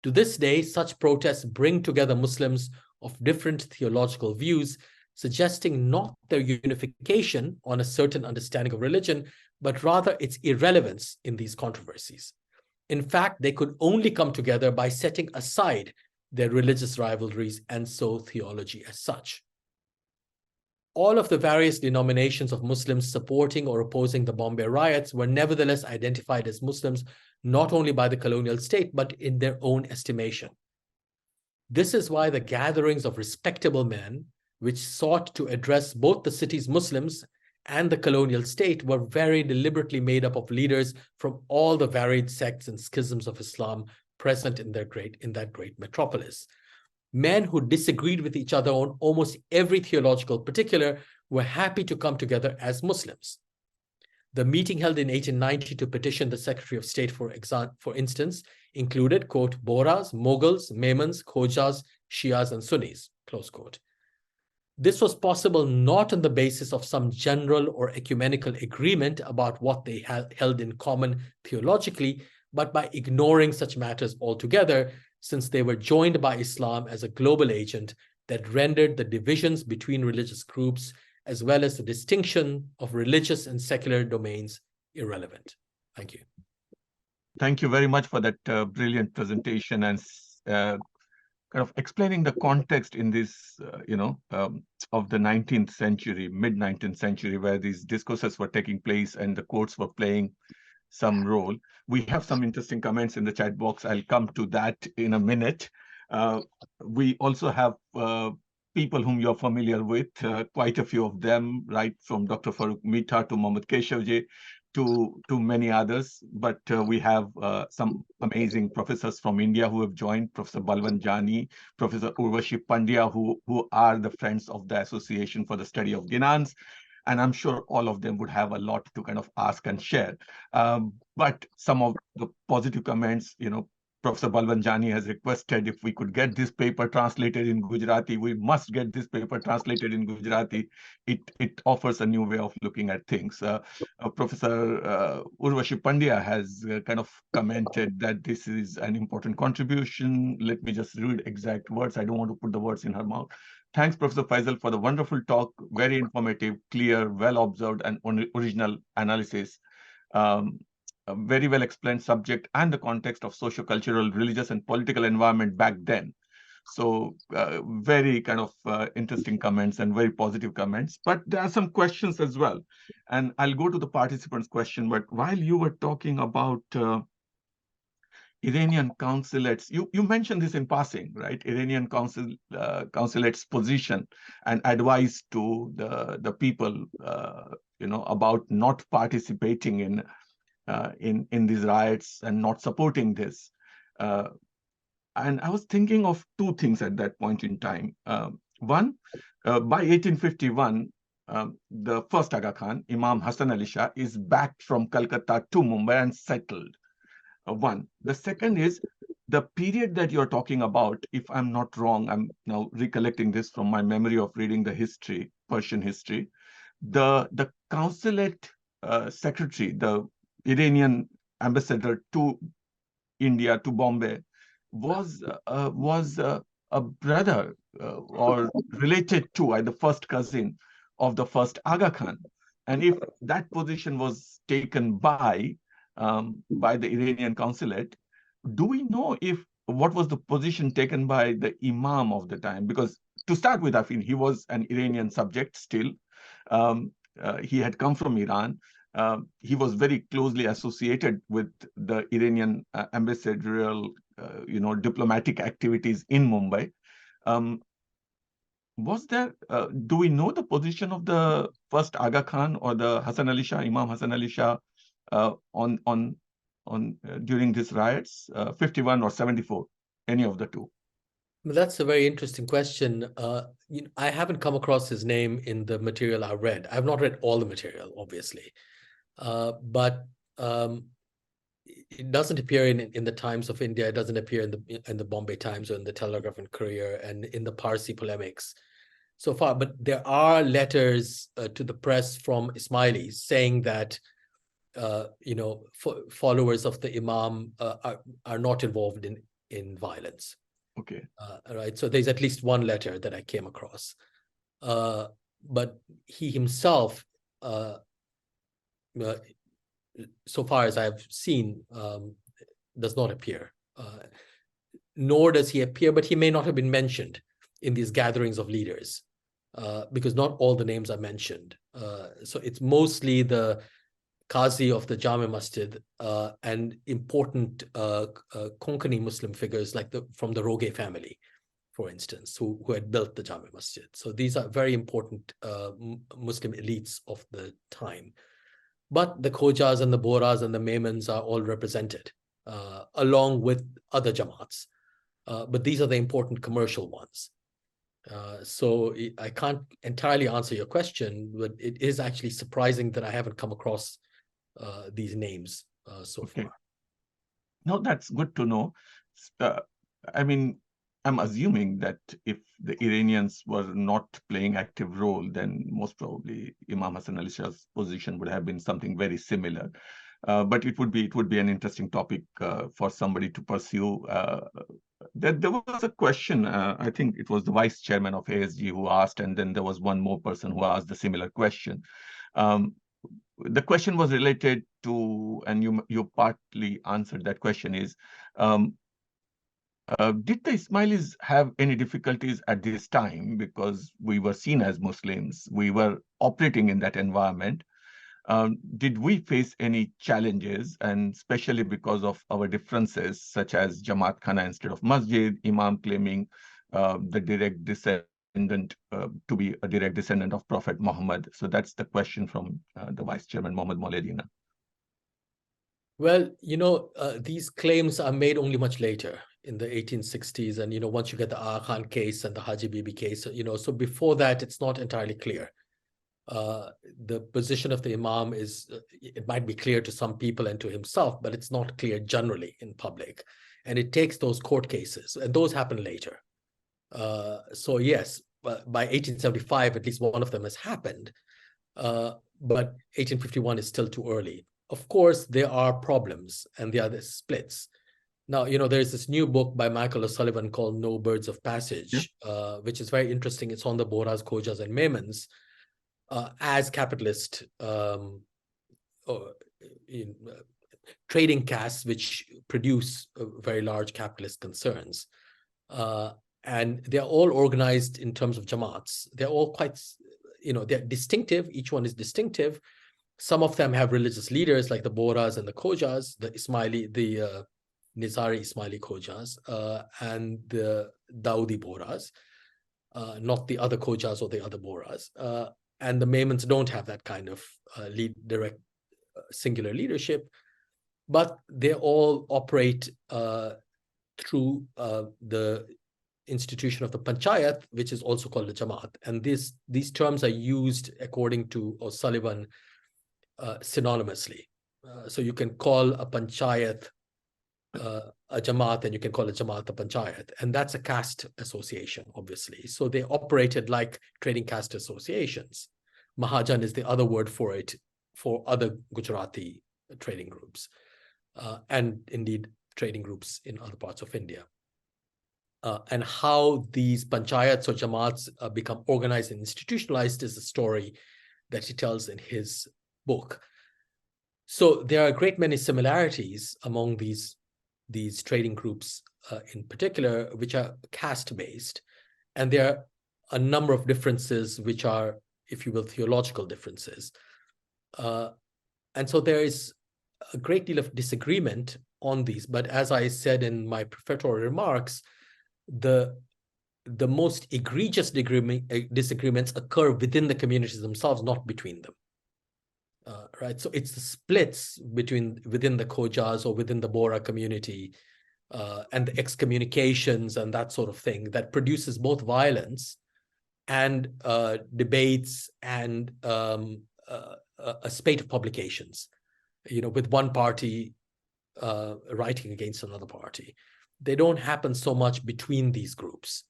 To this day, such protests bring together Muslims of different theological views, suggesting not their unification on a certain understanding of religion, but rather its irrelevance in these controversies. In fact, they could only come together by setting aside their religious rivalries and so theology as such. All of the various denominations of Muslims supporting or opposing the Bombay riots were nevertheless identified as Muslims not only by the colonial state, but in their own estimation. This is why the gatherings of respectable men, which sought to address both the city's Muslims and the colonial state, were very deliberately made up of leaders from all the varied sects and schisms of Islam present in that great metropolis. Men who disagreed with each other on almost every theological particular were happy to come together as Muslims. The meeting held in 1890 to petition the Secretary of State, for instance, included, quote, Bohras, Mughals, Memons, Khojas, Shias, and Sunnis, close quote. This was possible not on the basis of some general or ecumenical agreement about what they held in common theologically, but by ignoring such matters altogether, since they were joined by Islam as a global agent that rendered the divisions between religious groups as well as the distinction of religious and secular domains irrelevant. Thank you. Thank you very much for that brilliant presentation and kind of explaining the context in this, of the 19th century, mid-19th century, where these discourses were taking place and the courts were playing some role. We have some interesting comments in the chat box. I'll come to that in a minute. We also have people whom you're familiar with, quite a few of them, right from Dr. Farooq Mitha to Mohammad Keshavji to many others. But we have some amazing professors from India who have joined, Professor Balwant Jani, Professor Urvashi Pandya, who are the friends of the Association for the Study of Gnans. And I'm sure all of them would have a lot to kind of ask and share. But some of the positive comments, Professor Balwant Jani has requested if we could get this paper translated in Gujarati. We must get this paper translated in Gujarati. It offers a new way of looking at things. Professor Urvashi Pandya has kind of commented that this is an important contribution. Let me just read exact words. I don't want to put the words in her mouth. Thanks, Professor Faisal, for the wonderful talk. Very informative, clear, well observed, and original analysis. A very well explained subject and the context of socio-cultural, religious, and political environment back then. So very kind of interesting comments and very positive comments. But there are some questions as well. And I'll go to the participants' question. But while you were talking about Iranian consulates, you mentioned this in passing, right? Iranian consulates position and advice to the people, about not participating in these riots and not supporting this. And I was thinking of two things at that point in time. One, by 1851, the first Aga Khan, Imam Hassan Ali Shah, is back from Calcutta to Mumbai and settled. One. The second is the period that you're talking about, if I'm not wrong, I'm now recollecting this from my memory of reading the history, Persian history. The consulate secretary, the Iranian ambassador to India, to Bombay, was a brother or related to the first cousin of the first Aga Khan. And if that position was taken by the Iranian consulate, do we know what was the position taken by the Imam of the time? Because to start with, I think he was an Iranian subject still. He had come from Iran. He was very closely associated with the Iranian ambassadorial, diplomatic activities in Mumbai. Do we know the position of the first Aga Khan or the Hassan Ali Shah, Imam Hassan Ali Shah, during these riots, 51 or 74, any of the two? That's a very interesting question. I haven't come across his name in the material I read. I've not read all the material, obviously, but it doesn't appear in the Times of India. It doesn't appear in the Bombay Times or in the Telegraph and Courier and in the Parsi polemics so far. But there are letters to the press from Ismailis saying that followers of the Imam are not involved in violence. Okay. Right. So there's at least one letter that I came across, but he himself, so far as I've seen, does not appear. Nor does he appear, but he may not have been mentioned in these gatherings of leaders, because not all the names are mentioned. So it's mostly the Qazi of the Jami Masjid and important Konkani Muslim figures like from the Roge family, for instance, who had built the Jami Masjid. So these are very important Muslim elites of the time. But the Khojas and the Bohras and the Memons are all represented along with other Jamaats. but these are the important commercial ones. So I can't entirely answer your question, but it is actually surprising that I haven't come across these names so far. No, that's good to know. I mean, I'm assuming that if the Iranians were not playing active role, then most probably Imam Hassan Ali Shah's position would have been something very similar. But it would be an interesting topic for somebody to pursue. There was a question, I think it was the vice chairman of ASG who asked, and then there was one more person who asked the similar question. The question was related to, and you partly answered that question, is did the Ismailis have any difficulties at this time, because we were seen as Muslims, we were operating in that environment? Did we face any challenges, and especially because of our differences, such as Jamaat Khana instead of Masjid, Imam claiming the direct descendant to be a direct descendant of Prophet Muhammad? So that's the question from the Vice Chairman, Mohammad Mauledina. Well, these claims are made only much later in the 1860s. And, once you get the Aga Khan case and the Haji Bibi case, so before that, it's not entirely clear. The position of the Imam is, it might be clear to some people and to himself, but it's not clear generally in public. And it takes those court cases, and those happen later. So yes, by 1875, at least one of them has happened. But 1851 is still too early. Of course, there are problems and there are splits. Now, there's this new book by Michael O'Sullivan called No Birds of Passage, which is very interesting. It's on the Bohras, Khojas, and Memons as capitalist trading castes, which produce very large capitalist concerns. And they're all organized in terms of Jamaats. They're all quite, they're distinctive. Each one is distinctive. Some of them have religious leaders like the Bohras and the Khojas, the Nizari Ismaili Khojas, and the Dawoodi Bohras, not the other Khojas or the other Bohras. And the Memons don't have that kind of direct singular leadership, but they all operate through the institution of the Panchayat, which is also called the Jamaat. And these terms are used, according to O'Sullivan, synonymously. So you can call a Panchayat a Jamaat, and you can call a Jamaat a Panchayat. And that's a caste association, obviously. So they operated like trading caste associations. Mahajan is the other word for it, for other Gujarati trading groups, and indeed trading groups in other parts of India. And how these panchayats or jamaats become organized and institutionalized is a story that he tells in his book. So there are a great many similarities among these trading groups in particular, which are caste-based. And there are a number of differences which are, if you will, theological differences. And so there is a great deal of disagreement on these. But as I said in my prefatory remarks, the most egregious disagreements occur within the communities themselves, not between them. Right, so it's the splits within the Khojas or within the Bohra community and the excommunications and that sort of thing that produces both violence and debates and a spate of publications, with one party writing against another party. They don't happen so much between these groups.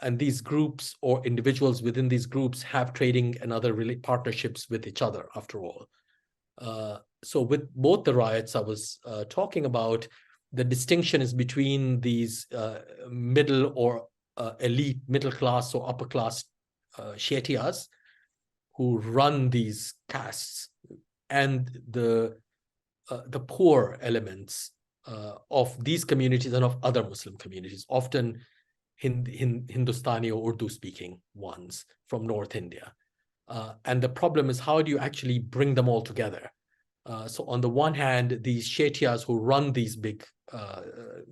And these groups or individuals within these groups have trading and other partnerships with each other, after all. So with both the riots I was talking about, the distinction is between these middle or elite, middle class or upper class Shetiyas who run these castes, and the poor elements of these communities and of other Muslim communities, often Hindustani or Urdu-speaking ones from North India. And the problem is, how do you actually bring them all together? So on the one hand, these Shetiyas who run these big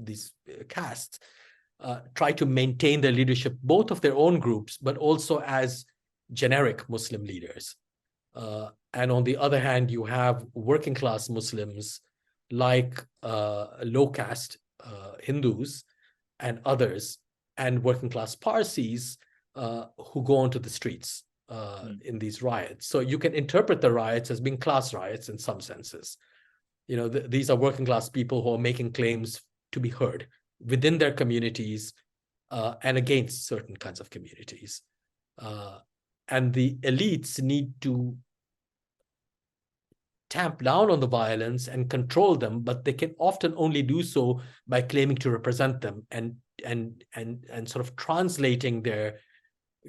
these castes try to maintain their leadership, both of their own groups, but also as generic Muslim leaders. And on the other hand, you have working class Muslims like low caste Hindus and others, and working class Parsis who go onto the streets in these riots. So you can interpret the riots as being class riots in some senses. These are working class people who are making claims to be heard within their communities and against certain kinds of communities. And the elites need to tamp down on the violence and control them, but they can often only do so by claiming to represent them and sort of translating their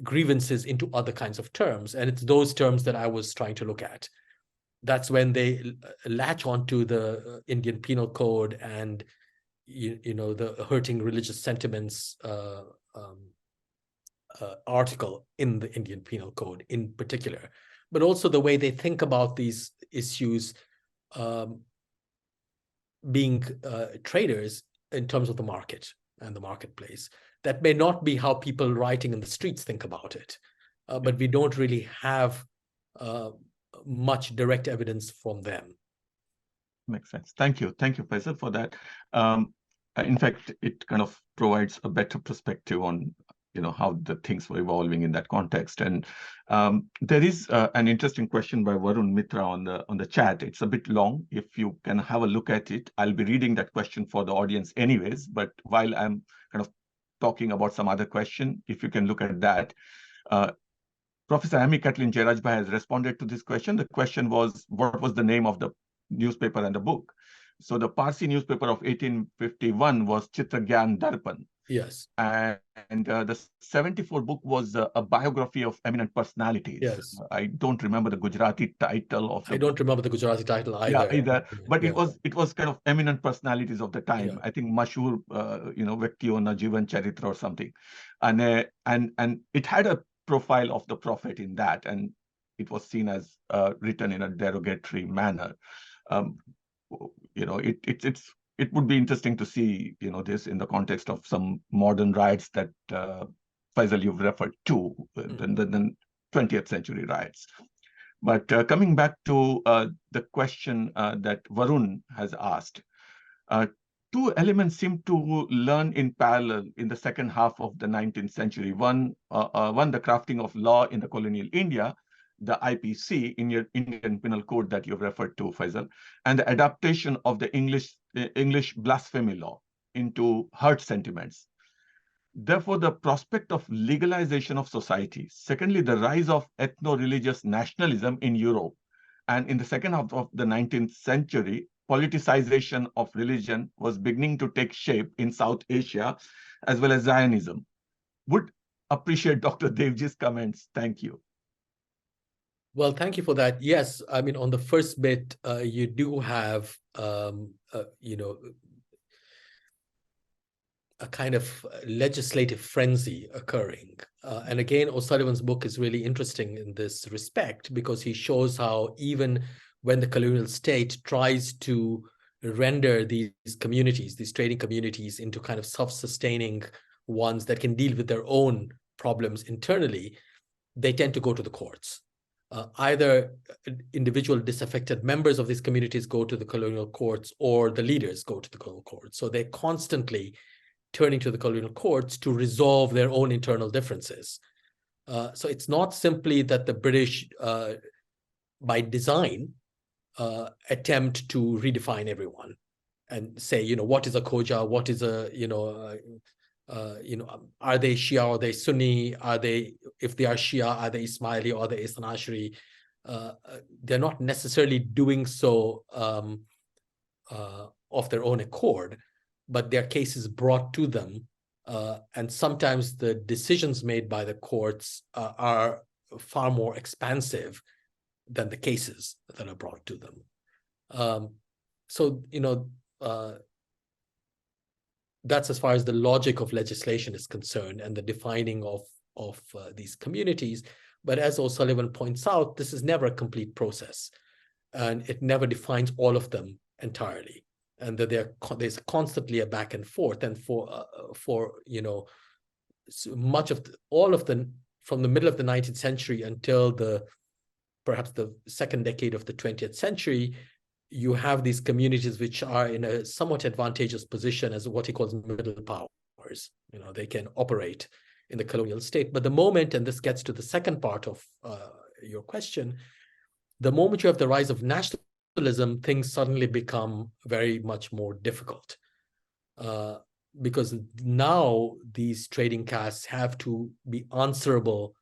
grievances into other kinds of terms. And it's those terms that I was trying to look at. That's when they latch onto the Indian Penal Code and the hurting religious sentiments article in the Indian Penal Code in particular, but also the way they think about these issues being traders in terms of the market and the marketplace. That may not be how people writing in the streets think about it, but we don't really have much direct evidence from them. Makes sense. Thank you, Faisal, for that. In fact, it kind of provides a better perspective on how the things were evolving in that context. And there is an interesting question by Varun Mitra on the chat. It's a bit long. If you can have a look at it, I'll be reading that question for the audience anyways. But while I'm kind of talking about some other question, if you can look at that. Professor Amy Kathleen Jairajbhai has responded to this question. The question was, what was the name of the newspaper and the book? So the Parsi newspaper of 1851 was Chitragyan Darpan. Yes. And the 74 book was a biography of eminent personalities. Yes. I don't remember the Gujarati title of the I don't remember the Gujarati title either. Yeah, either. But it was kind of eminent personalities of the time. Yeah. I think Mashur, Vyaktiyon na Jivan Charitra or something. And it had a profile of the prophet in that, and it was seen as written in a derogatory manner. It would be interesting to see, this in the context of some modern riots that Faisal, you've referred to, the 20th century riots. But coming back to the question that Varun has asked, two elements seem to learn in parallel in the second half of the 19th century. One, the crafting of law in the colonial India, the IPC in your Indian Penal Code that you've referred to, Faisal, and the adaptation of the English blasphemy law into hurt sentiments. Therefore, the prospect of legalization of society. Secondly, the rise of ethno-religious nationalism in Europe. And in the second half of the 19th century, politicization of religion was beginning to take shape in South Asia, as well as Zionism. Would appreciate Dr. Devji's comments. Thank you. Well, thank you for that. Yes, I mean, on the first bit, you do have, a kind of legislative frenzy occurring. And again, O'Sullivan's book is really interesting in this respect because he shows how even when the colonial state tries to render these communities, these trading communities, into kind of self-sustaining ones that can deal with their own problems internally, they tend to go to the courts. Either individual disaffected members of these communities go to the colonial courts or the leaders go to the colonial courts. So they're constantly turning to the colonial courts to resolve their own internal differences. So it's not simply that the British, by design, attempt to redefine everyone and say, what is a Khoja, what is a, are they Shia or are they Sunni? If they are Shia, are they Ismaili or are they Isna Ashari? They're not necessarily doing so of their own accord, but their cases brought to them. And sometimes the decisions made by the courts are far more expansive than the cases that are brought to them. That's as far as the logic of legislation is concerned and the defining of these communities. But as O'Sullivan points out, this is never a complete process, and it never defines all of them entirely, and that there's constantly a back and forth. And for so much of all of them from the middle of the 19th century until perhaps the second decade of the 20th century, you have these communities which are in a somewhat advantageous position as what he calls middle powers. powers. They can operate in the colonial state. But the moment, and this gets to the second part of your question, the moment you have the rise of nationalism, things suddenly become very much more difficult. Because now these trading castes have to be answerable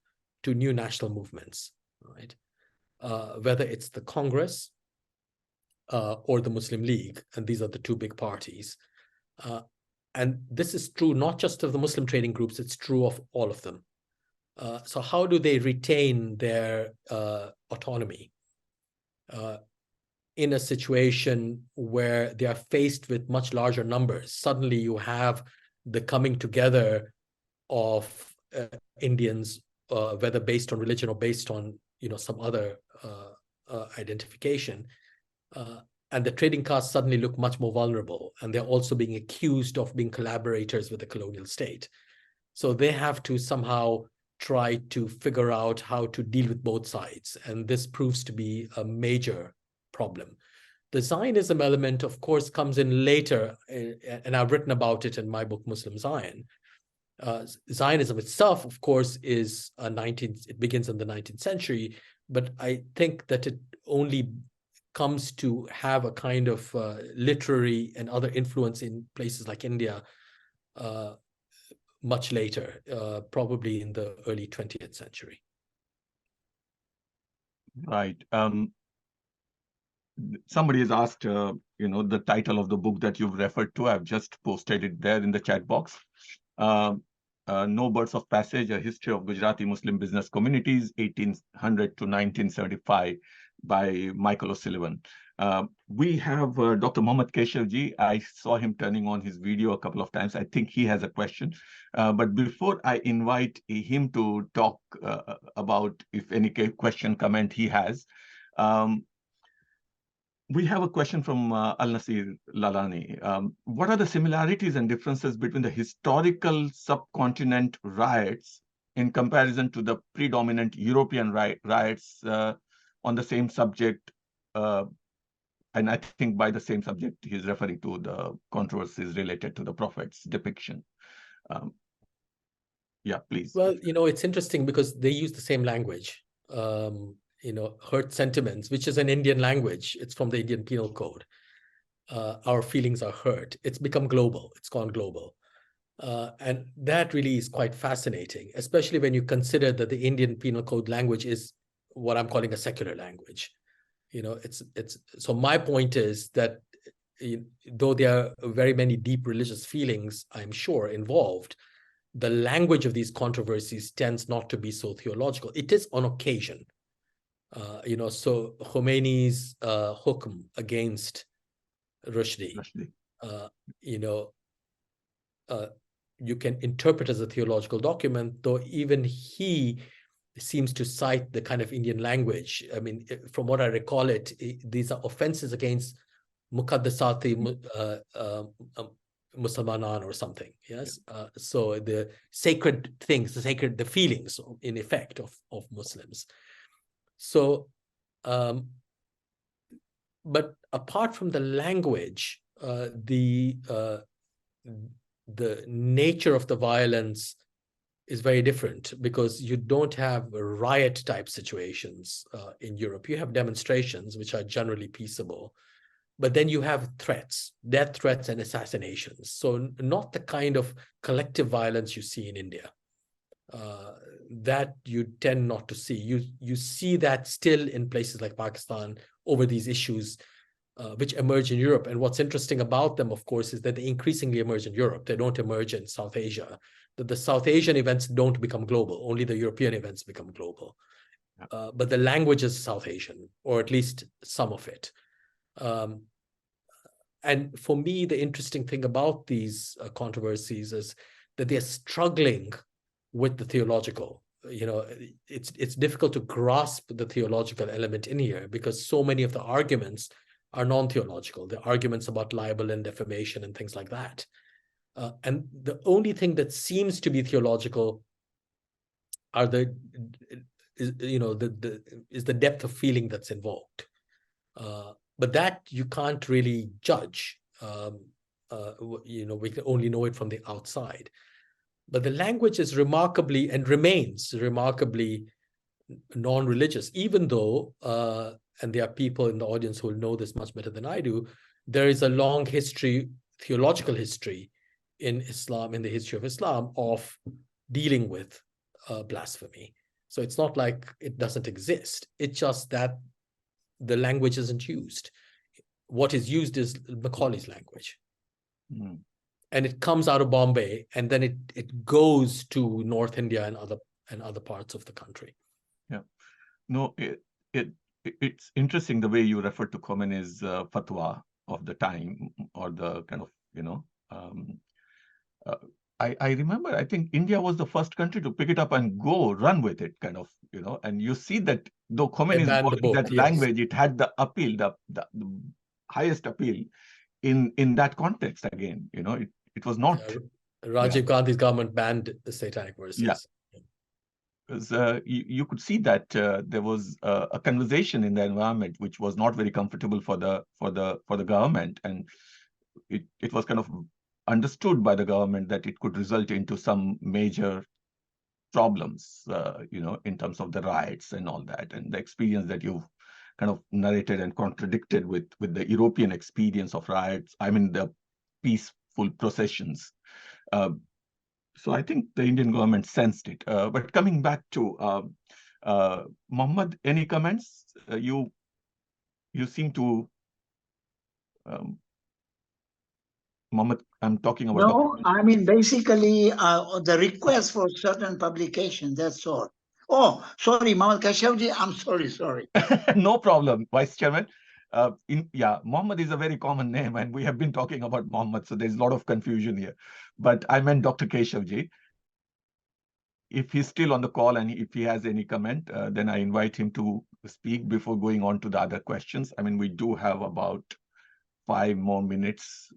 to new national movements, right? Whether it's the Congress or the Muslim League, and these are the two big parties. And this is true not just of the Muslim trading groups, it's true of all of them. So how do they retain their autonomy in a situation where they are faced with much larger numbers? Suddenly you have the coming together of Indians, whether based on religion or based on some other identification. And the trading castes suddenly look much more vulnerable, and they're also being accused of being collaborators with the colonial state. So they have to somehow try to figure out how to deal with both sides, and this proves to be a major problem. The Zionism element, of course, comes in later, and I've written about it in my book, Muslim Zion. Zionism itself, of course, is it begins in the 19th century, but I think that it only comes to have a kind of literary and other influence in places like India much later, probably in the early 20th century. Right. Somebody has asked, the title of the book that you've referred to. I've just posted it there in the chat box. No Birds of Passage, A History of Gujarati Muslim Business Communities, 1800 to 1975, by Michael O'Sullivan. We have Dr. Mohammad Keshavji. I saw him turning on his video a couple of times. I think he has a question. But before I invite him to talk about if any question, comment he has, we have a question from Al-Nasir Lalani. What are the similarities and differences between the historical subcontinent riots in comparison to the predominant European riots on the same subject? And I think by the same subject, he's referring to the controversies related to the Prophet's depiction. Yeah, please. Well, it's interesting because they use the same language. Hurt sentiments, which is an Indian language. It's from the Indian Penal Code. Our feelings are hurt. It's become global. It's gone global. And that really is quite fascinating, especially when you consider that the Indian Penal Code language is what I'm calling a secular language. So my point is that though there are very many deep religious feelings, I'm sure, involved, the language of these controversies tends not to be so theological. It is on occasion. So Khomeini's hukm against Rushdie, you can interpret as a theological document, though even he seems to cite the kind of Indian language. I mean, from what I recall these are offenses against Muqaddasati Musalmanan or something, yes? Yeah. So the sacred things, the feelings, in effect, of Muslims. So, but apart from the language, the nature of the violence is very different, because you don't have riot type situations in Europe. You have demonstrations which are generally peaceable, but then you have threats, death threats and assassinations. So not the kind of collective violence you see in India. That you tend not to see. You see that still in places like Pakistan over these issues which emerge in Europe. And what's interesting about them, of course, is that they increasingly emerge in Europe. They don't emerge in South Asia. That the South Asian events don't become global. Only the European events become global. Yeah. But the language is South Asian, or at least some of it. And for me, the interesting thing about these controversies is that they're struggling with the theological. It's difficult to grasp the theological element in here, because so many of the arguments are non-theological. The arguments about libel and defamation and things like that. And the only thing that seems to be theological are is the depth of feeling that's invoked. But that you can't really judge. we can only know it from the outside. But the language is remarkably and remains remarkably non-religious, even though, and there are people in the audience who will know this much better than I do, there is a long history, theological history in Islam, in the history of Islam, of dealing with blasphemy. So it's not like it doesn't exist. It's just that the language isn't used. What is used is Macaulay's language. Mm. And it comes out of Bombay, and then it goes to North India and other parts of the country. Yeah, no, it's interesting the way you refer to Khomeini's fatwa of the time, or the kind of, I remember, I think India was the first country to pick it up and run with it, kind of, and you see that though Khomeini is banned the borrowing book, that yes. language, it had the appeal, the highest appeal in that context again, it was not. Rajiv Gandhi's government banned the satanic verses. Yeah. Because you could see that there was a conversation in the environment which was not very comfortable for the government, and it was kind of understood by the government that it could result into some major problems, in terms of the riots and all that, and the experience that you've kind of narrated and contradicted with the European experience of riots. I mean, the peaceful processions. So I think the Indian government sensed it. But coming back to Mohammed, any comments? You seem to, Mohammed, I'm talking about. No, I mean, basically, the request for certain publication, that's all. Oh, sorry, Mohammed Kashawji, I'm sorry. No problem, Vice Chairman. Mohammed is a very common name, and we have been talking about Mohammed, so there's a lot of confusion here. But I meant Dr. Keshavji. If he's still on the call and if he has any comment, then I invite him to speak before going on to the other questions. I mean, we do have about 5 more minutes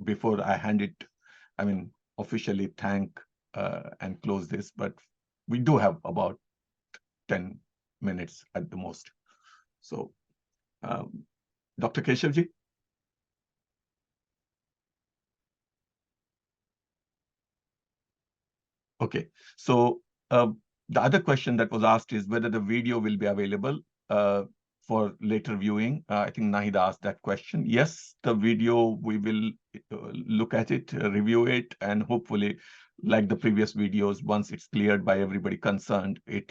before I officially thank and close this, but we do have about 10 minutes at the most. So, Dr. Keshavji? Okay, so the other question that was asked is whether the video will be available for later viewing. I think Nahid asked that question. Yes, the video, we will look at it, review it, and hopefully, like the previous videos, once it's cleared by everybody concerned, it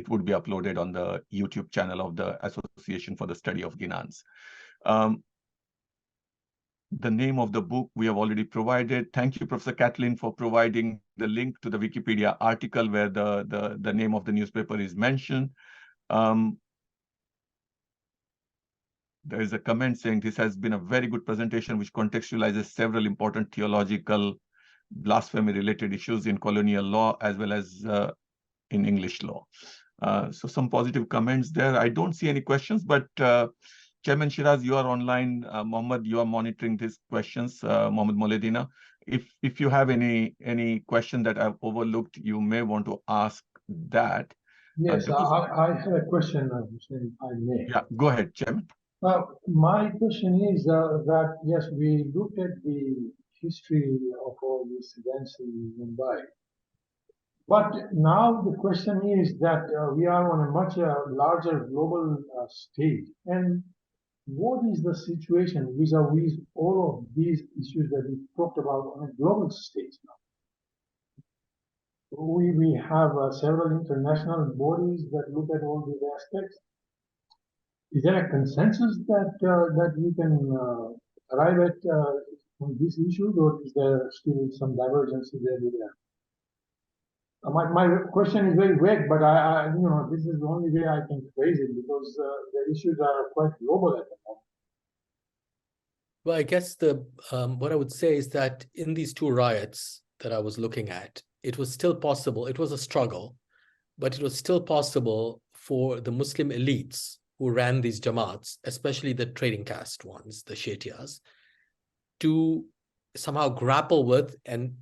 would be uploaded on the YouTube channel of the Association for the Study of Ginans. The name of the book we have already provided. Thank you, Professor Kathleen, for providing the link to the Wikipedia article where the name of the newspaper is mentioned. There is a comment saying this has been a very good presentation which contextualizes several important theological blasphemy-related issues in colonial law as well as in English law. So some positive comments there. I don't see any questions, but Chairman Shiraz, you are online. Mohammed, you are monitoring these questions. Mohammed Moledina, if you have any question that I've overlooked, you may want to ask that. Yes, I have a question, if I may. Yeah, go ahead, Chairman. My question is that, yes, we looked at the history of all these events in Mumbai. But now the question is that we are on a much larger global stage. And what is the situation vis-a-vis all of these issues that we talked about on a global stage now? We have several international bodies that look at all these aspects. Is there a consensus that we can arrive at on these issues, or is there still some divergence there? My question is very vague, but this is the only way I can phrase it, because the issues are quite global at the moment. Well, I guess what I would say is that in these 2 riots that I was looking at, it was still possible. It was a struggle, but it was still possible for the Muslim elites who ran these jamaats, especially the trading caste ones, the Shetiyas, to somehow grapple with and,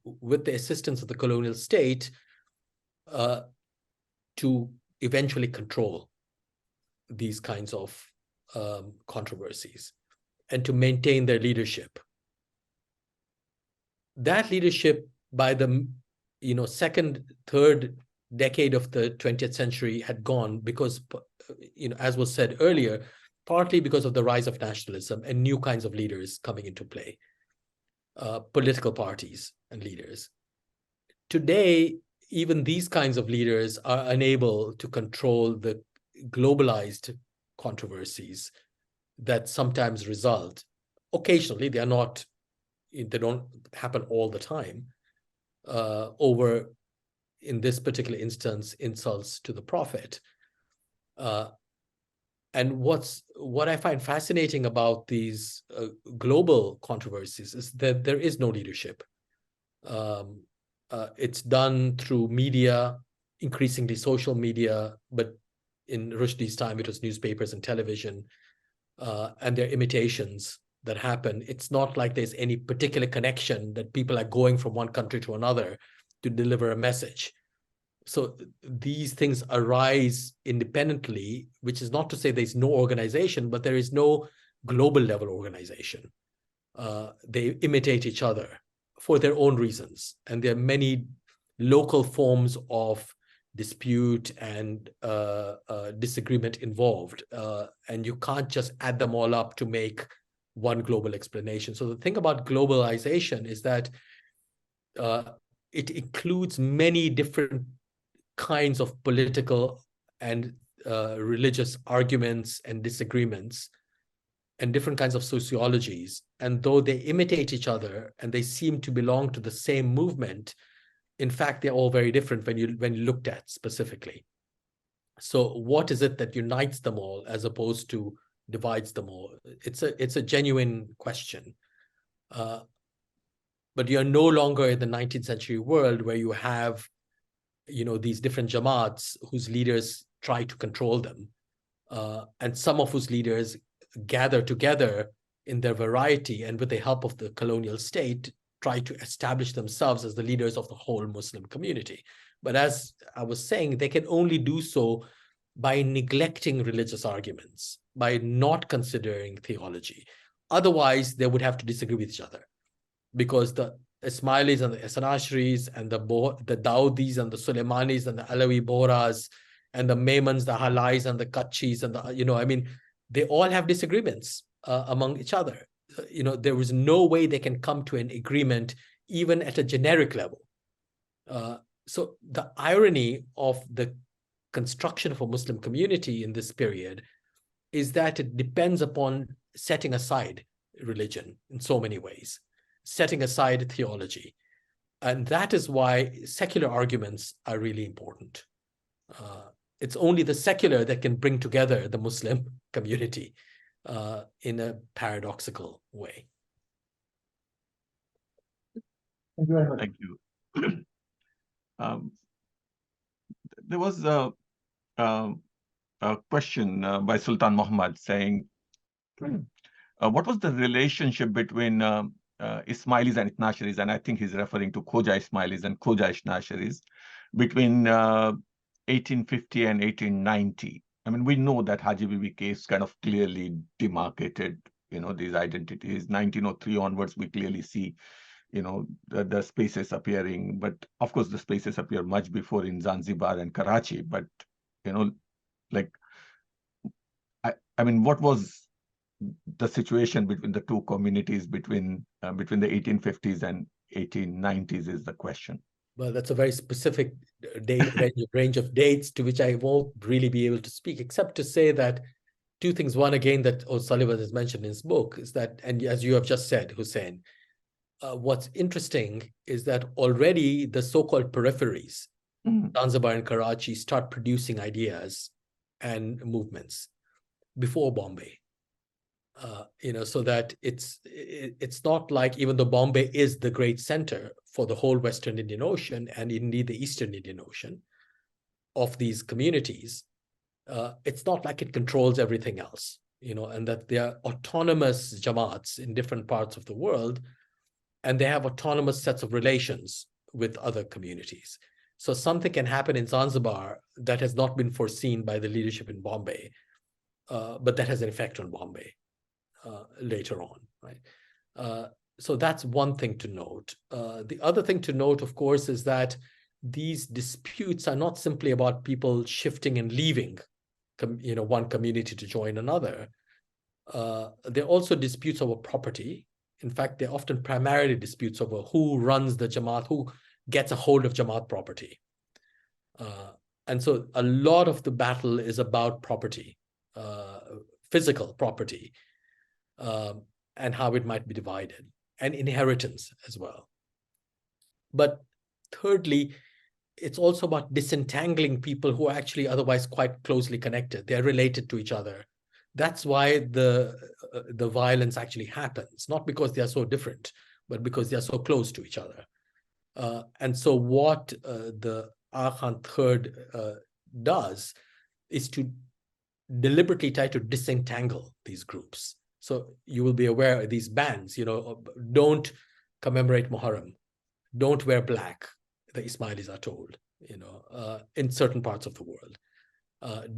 with the assistance of the colonial state, to eventually control these kinds of controversies and to maintain their leadership. That leadership by the second, third decade of the 20th century had gone because, as was said earlier, partly because of the rise of nationalism and new kinds of leaders coming into play, political parties and leaders. Today, even these kinds of leaders are unable to control the globalized controversies that sometimes result. Occasionally, they don't happen all the time, over, in this particular instance, insults to the Prophet. And what I find fascinating about these global controversies is that there is no leadership. It's done through media, increasingly social media, but in Rushdie's time, it was newspapers and television, and their imitations that happen. It's not like there's any particular connection that people are going from one country to another to deliver a message. So these things arise independently, which is not to say there's no organization, but there is no global level organization. They imitate each other for their own reasons. And there are many local forms of dispute and disagreement involved. And you can't just add them all up to make one global explanation. So the thing about globalization is that it includes many different kinds of political and religious arguments and disagreements and different kinds of sociologies. And though they imitate each other and they seem to belong to the same movement, in fact, they're all very different when you looked at specifically. So what is it that unites them all as opposed to divides them all? It's a genuine question. But you're no longer in the 19th century world where you have these different jamaats whose leaders try to control them, and some of whose leaders gather together in their variety and with the help of the colonial state try to establish themselves as the leaders of the whole Muslim community. But as I was saying, they can only do so by neglecting religious arguments, by not considering theology. Otherwise, they would have to disagree with each other, because the Ismailis and the Hasan Ashris and the Dawoodis and the Sulaimanis and the Alawi Bohras and the Maimans, the Halais and the Kachis and the, they all have disagreements among each other. There is no way they can come to an agreement even at a generic level. So the irony of the construction of a Muslim community in this period is that it depends upon setting aside religion in so many ways, setting aside theology. And that is why secular arguments are really important. It's only the secular that can bring together the Muslim community in a paradoxical way. Thank you very much. Thank you. There was a question by Sultan Muhammad saying, what was the relationship between Ismailis and Ithnasharis, and I think he's referring to Khoja Ismailis and Khoja Ithnasharis, between 1850 and 1890. I mean, we know that Haji Bibi case kind of clearly demarcated, these identities. 1903 onwards, we clearly see, the spaces appearing. But of course, the spaces appear much before in Zanzibar and Karachi. But, I mean, what was the situation between the two communities between the 1850s and 1890s is the question. Well, that's a very specific range of dates to which I won't really be able to speak, except to say that two things. One, again, that O'Sullivan has mentioned in his book is that, and as you have just said, Hussein, what's interesting is that already the so-called peripheries, Zanzibar and Karachi, start producing ideas and movements before Bombay. So that it's not like, even though Bombay is the great center for the whole Western Indian Ocean and indeed the Eastern Indian Ocean of these communities, it's not like it controls everything else, and that they are autonomous jamaats in different parts of the world, and they have autonomous sets of relations with other communities. So something can happen in Zanzibar that has not been foreseen by the leadership in Bombay, but that has an effect on Bombay later on, right? So that's one thing to note. The other thing to note, of course, is that these disputes are not simply about people shifting and leaving, one community to join another. They're also disputes over property. In fact, they're often primarily disputes over who runs the Jamaat, who gets a hold of Jamaat property. And so a lot of the battle is about property, physical property, and how it might be divided, and inheritance as well. But thirdly, it's also about disentangling people who are actually otherwise quite closely connected. They're related to each other. That's why the violence actually happens, not because they are so different, but because they are so close to each other. And so what the Aga Khan III does is to deliberately try to disentangle these groups. So you will be aware of these bans, don't commemorate Muharram, don't wear black, the Ismailis are told, in certain parts of the world.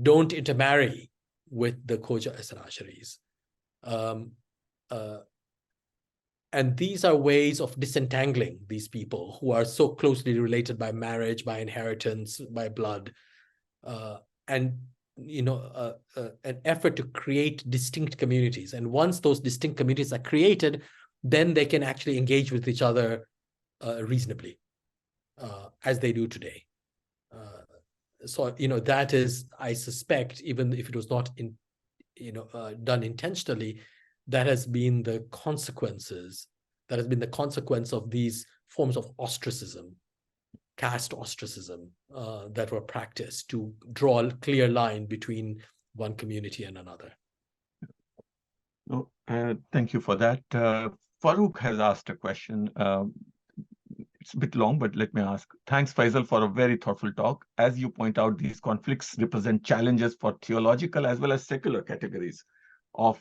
Don't intermarry with the Khoja Asr-Asharis. And these are ways of disentangling these people who are so closely related by marriage, by inheritance, by blood, and an effort to create distinct communities. And once those distinct communities are created, then they can actually engage with each other reasonably, as they do today. So that is, I suspect, even if it was not done intentionally, that has been the consequences. That has been the consequence of these forms of ostracism, caste ostracism, that were practiced to draw a clear line between one community and another. No, thank you for that. Farooq has asked a question. It's a bit long, but let me ask. Thanks, Faisal, for a very thoughtful talk. As you point out, these conflicts represent challenges for theological as well as secular categories of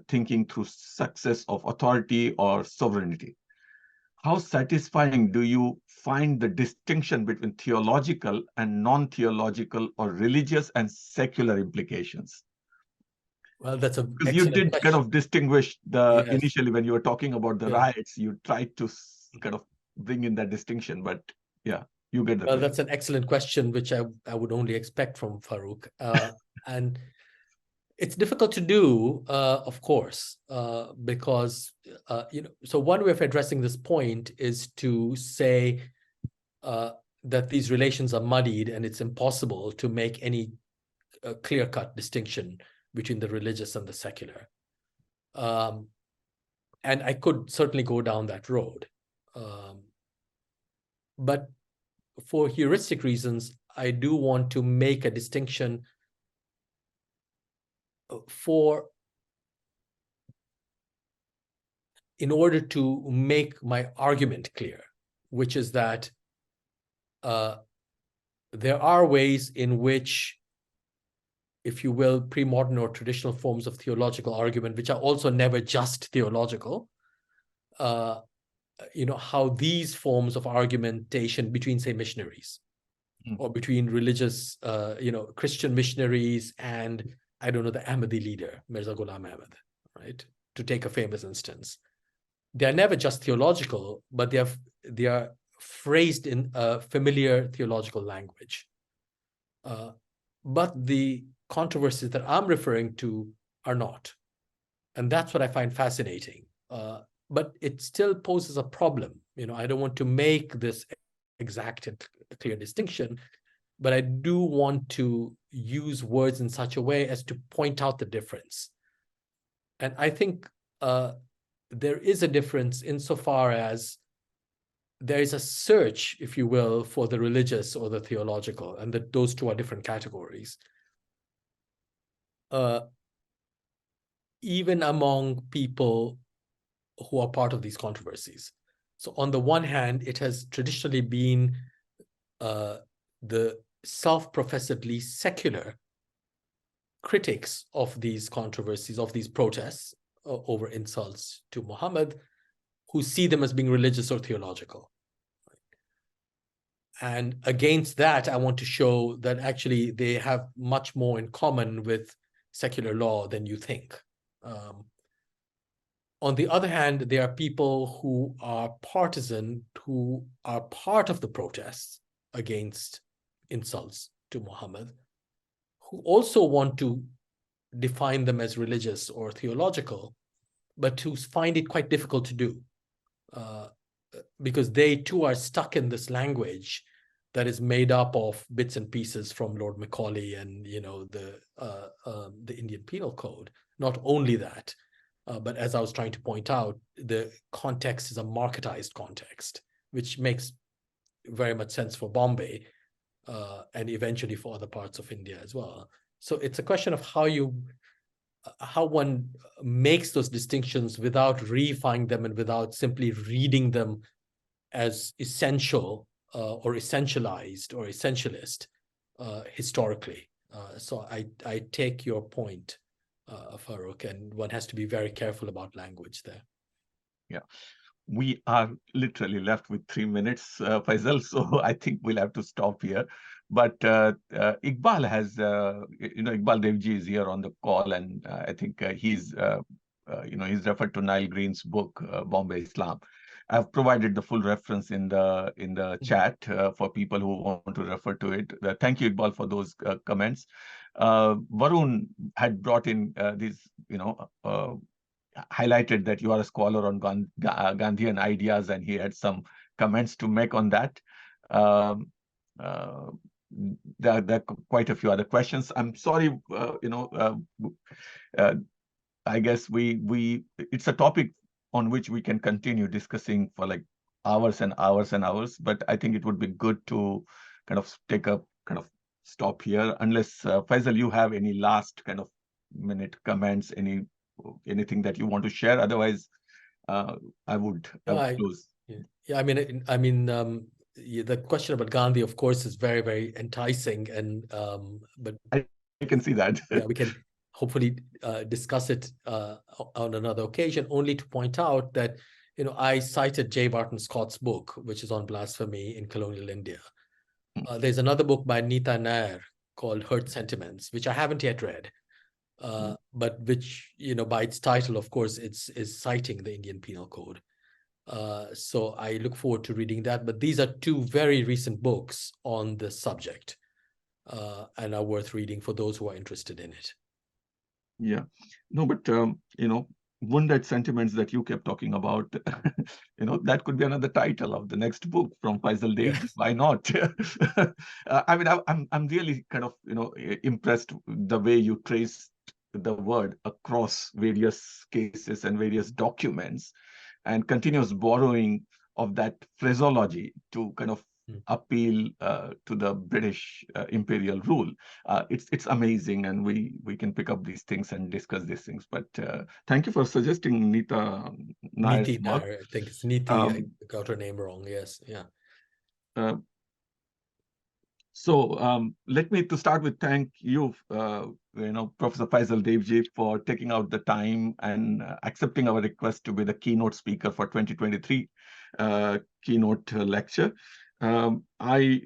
thinking through success of authority or sovereignty. How satisfying do you find the distinction between theological and non-theological or religious and secular implications? Well, that's a because you did question. kind of distinguish the Yes. initially when you were talking about the Yeah. riots, you tried to kind of bring in that distinction, but yeah, you get the Well, question. that's an excellent question, which I would only expect from Farooq. And it's difficult to do, of course, because, so one way of addressing this point is to say that these relations are muddied and it's impossible to make any clear-cut distinction between the religious and the secular. And I could certainly go down that road. But for heuristic reasons, I do want to make a distinction in order to make my argument clear, which is that there are ways in which, if you will, pre-modern or traditional forms of theological argument, which are also never just theological, how these forms of argumentation between, say, missionaries or between religious, Christian missionaries and, I don't know, the Ahmadi leader, Mirza Ghulam Ahmad, right? To take a famous instance. They're never just theological, but they are phrased in a familiar theological language. But the controversies that I'm referring to are not. And that's what I find fascinating. But it still poses a problem. I don't want to make this exact and clear distinction, but I do want to use words in such a way as to point out the difference. And I think there is a difference insofar as there is a search, if you will, for the religious or the theological, and that those two are different categories. Even among people who are part of these controversies. So on the one hand, it has traditionally been the self-professedly secular critics of these controversies, of these protests over insults to Muhammad, who see them as being religious or theological. And against that, I want to show that actually they have much more in common with secular law than you think. On the other hand, there are people who are partisan, who are part of the protests against insults to Muhammad, who also want to define them as religious or theological, but who find it quite difficult to do, because they too are stuck in this language that is made up of bits and pieces from Lord Macaulay and the Indian Penal Code. Not only that, but as I was trying to point out, the context is a marketized context, which makes very much sense for Bombay and eventually for other parts of India as well. So it's a question of how one makes those distinctions without reifying them and without simply reading them as essential or essentialized or essentialist historically. So I take your point, Farooq, and one has to be very careful about language there. Yeah, we are literally left with 3 minutes, Faisal, so I think we'll have to stop here. But Iqbal has, Iqbal Devji is here on the call, and I think he's referred to Nile Green's book, Bombay Islam. I've provided the full reference in the chat for people who want to refer to it. Thank you, Iqbal, for those comments. Varun had brought in highlighted that you are a scholar on Gandhian ideas, and he had some comments to make on that. There are quite a few other questions. I'm sorry, I guess it's a topic on which we can continue discussing for like hours and hours and hours, but I think it would be good to kind of take a kind of stop here, unless Faisal, you have any last kind of minute comments, anything that you want to share. Otherwise, I would close. Yeah, I mean, the question about Gandhi, of course, is very, very enticing, and but I can see that. Yeah, we can hopefully discuss it on another occasion. Only to point out that I cited J. Barton Scott's book, which is on blasphemy in colonial India. There's another book by Neeta Nair called Hurt Sentiments, which I haven't yet read. But which, by its title, of course, is citing the Indian Penal Code. So I look forward to reading that. But these are two very recent books on the subject and are worth reading for those who are interested in it. Yeah, no, but, wounded sentiments that you kept talking about, that could be another title of the next book from Faisal Devji. Yes. Why not? I mean, I'm really kind of, impressed with the way you trace the word across various cases and various documents, and continuous borrowing of that phraseology to kind of appeal to the British imperial rule. It's amazing, and we can pick up these things and discuss these things. But thank you for suggesting Neeta Nair's work. I think it's Neeti. I got her name wrong. Yes, yeah. So let me to start with thank you, Professor Faisal Devji, for taking out the time and accepting our request to be the keynote speaker for 2023 keynote lecture. I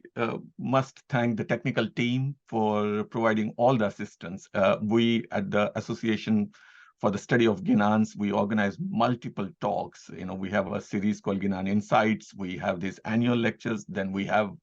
must thank the technical team for providing all the assistance. We at the Association for the Study of Ginans, we organize multiple talks. We have a series called Ginan Insights. We have these annual lectures. Then we have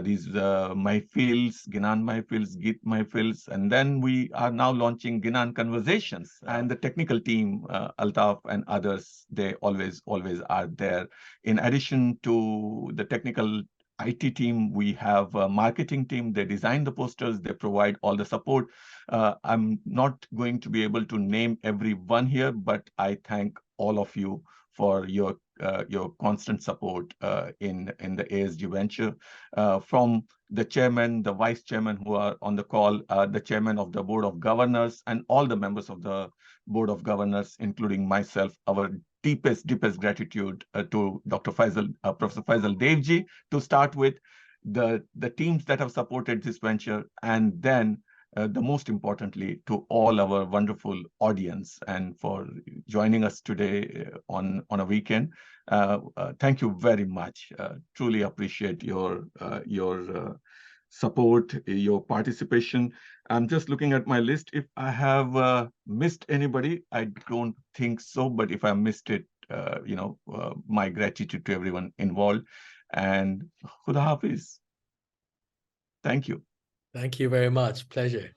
these Mahfils, Ginan Mahfils, Git Mahfils, and then we are now launching Ginan Conversations. And the technical team, Altaf and others, they always are there. In addition to the technical IT team, we have a marketing team. They design the posters. They provide all the support. I'm not going to be able to name everyone here, but I thank all of you for your constant support in the ASG venture. From the chairman, the vice chairman who are on the call, the chairman of the board of governors, and all the members of the board of governors, including myself, our deepest gratitude to Dr. Faisal, Professor Faisal Devji, to start with, the teams that have supported this venture, and then the most importantly, to all our wonderful audience, and for joining us today on a weekend. Thank you very much. Truly appreciate your support, your participation. I'm just looking at my list. If I have missed anybody, I don't think so. But if I missed it, my gratitude to everyone involved. And Khuda Hafiz. Thank you. Thank you very much. Pleasure.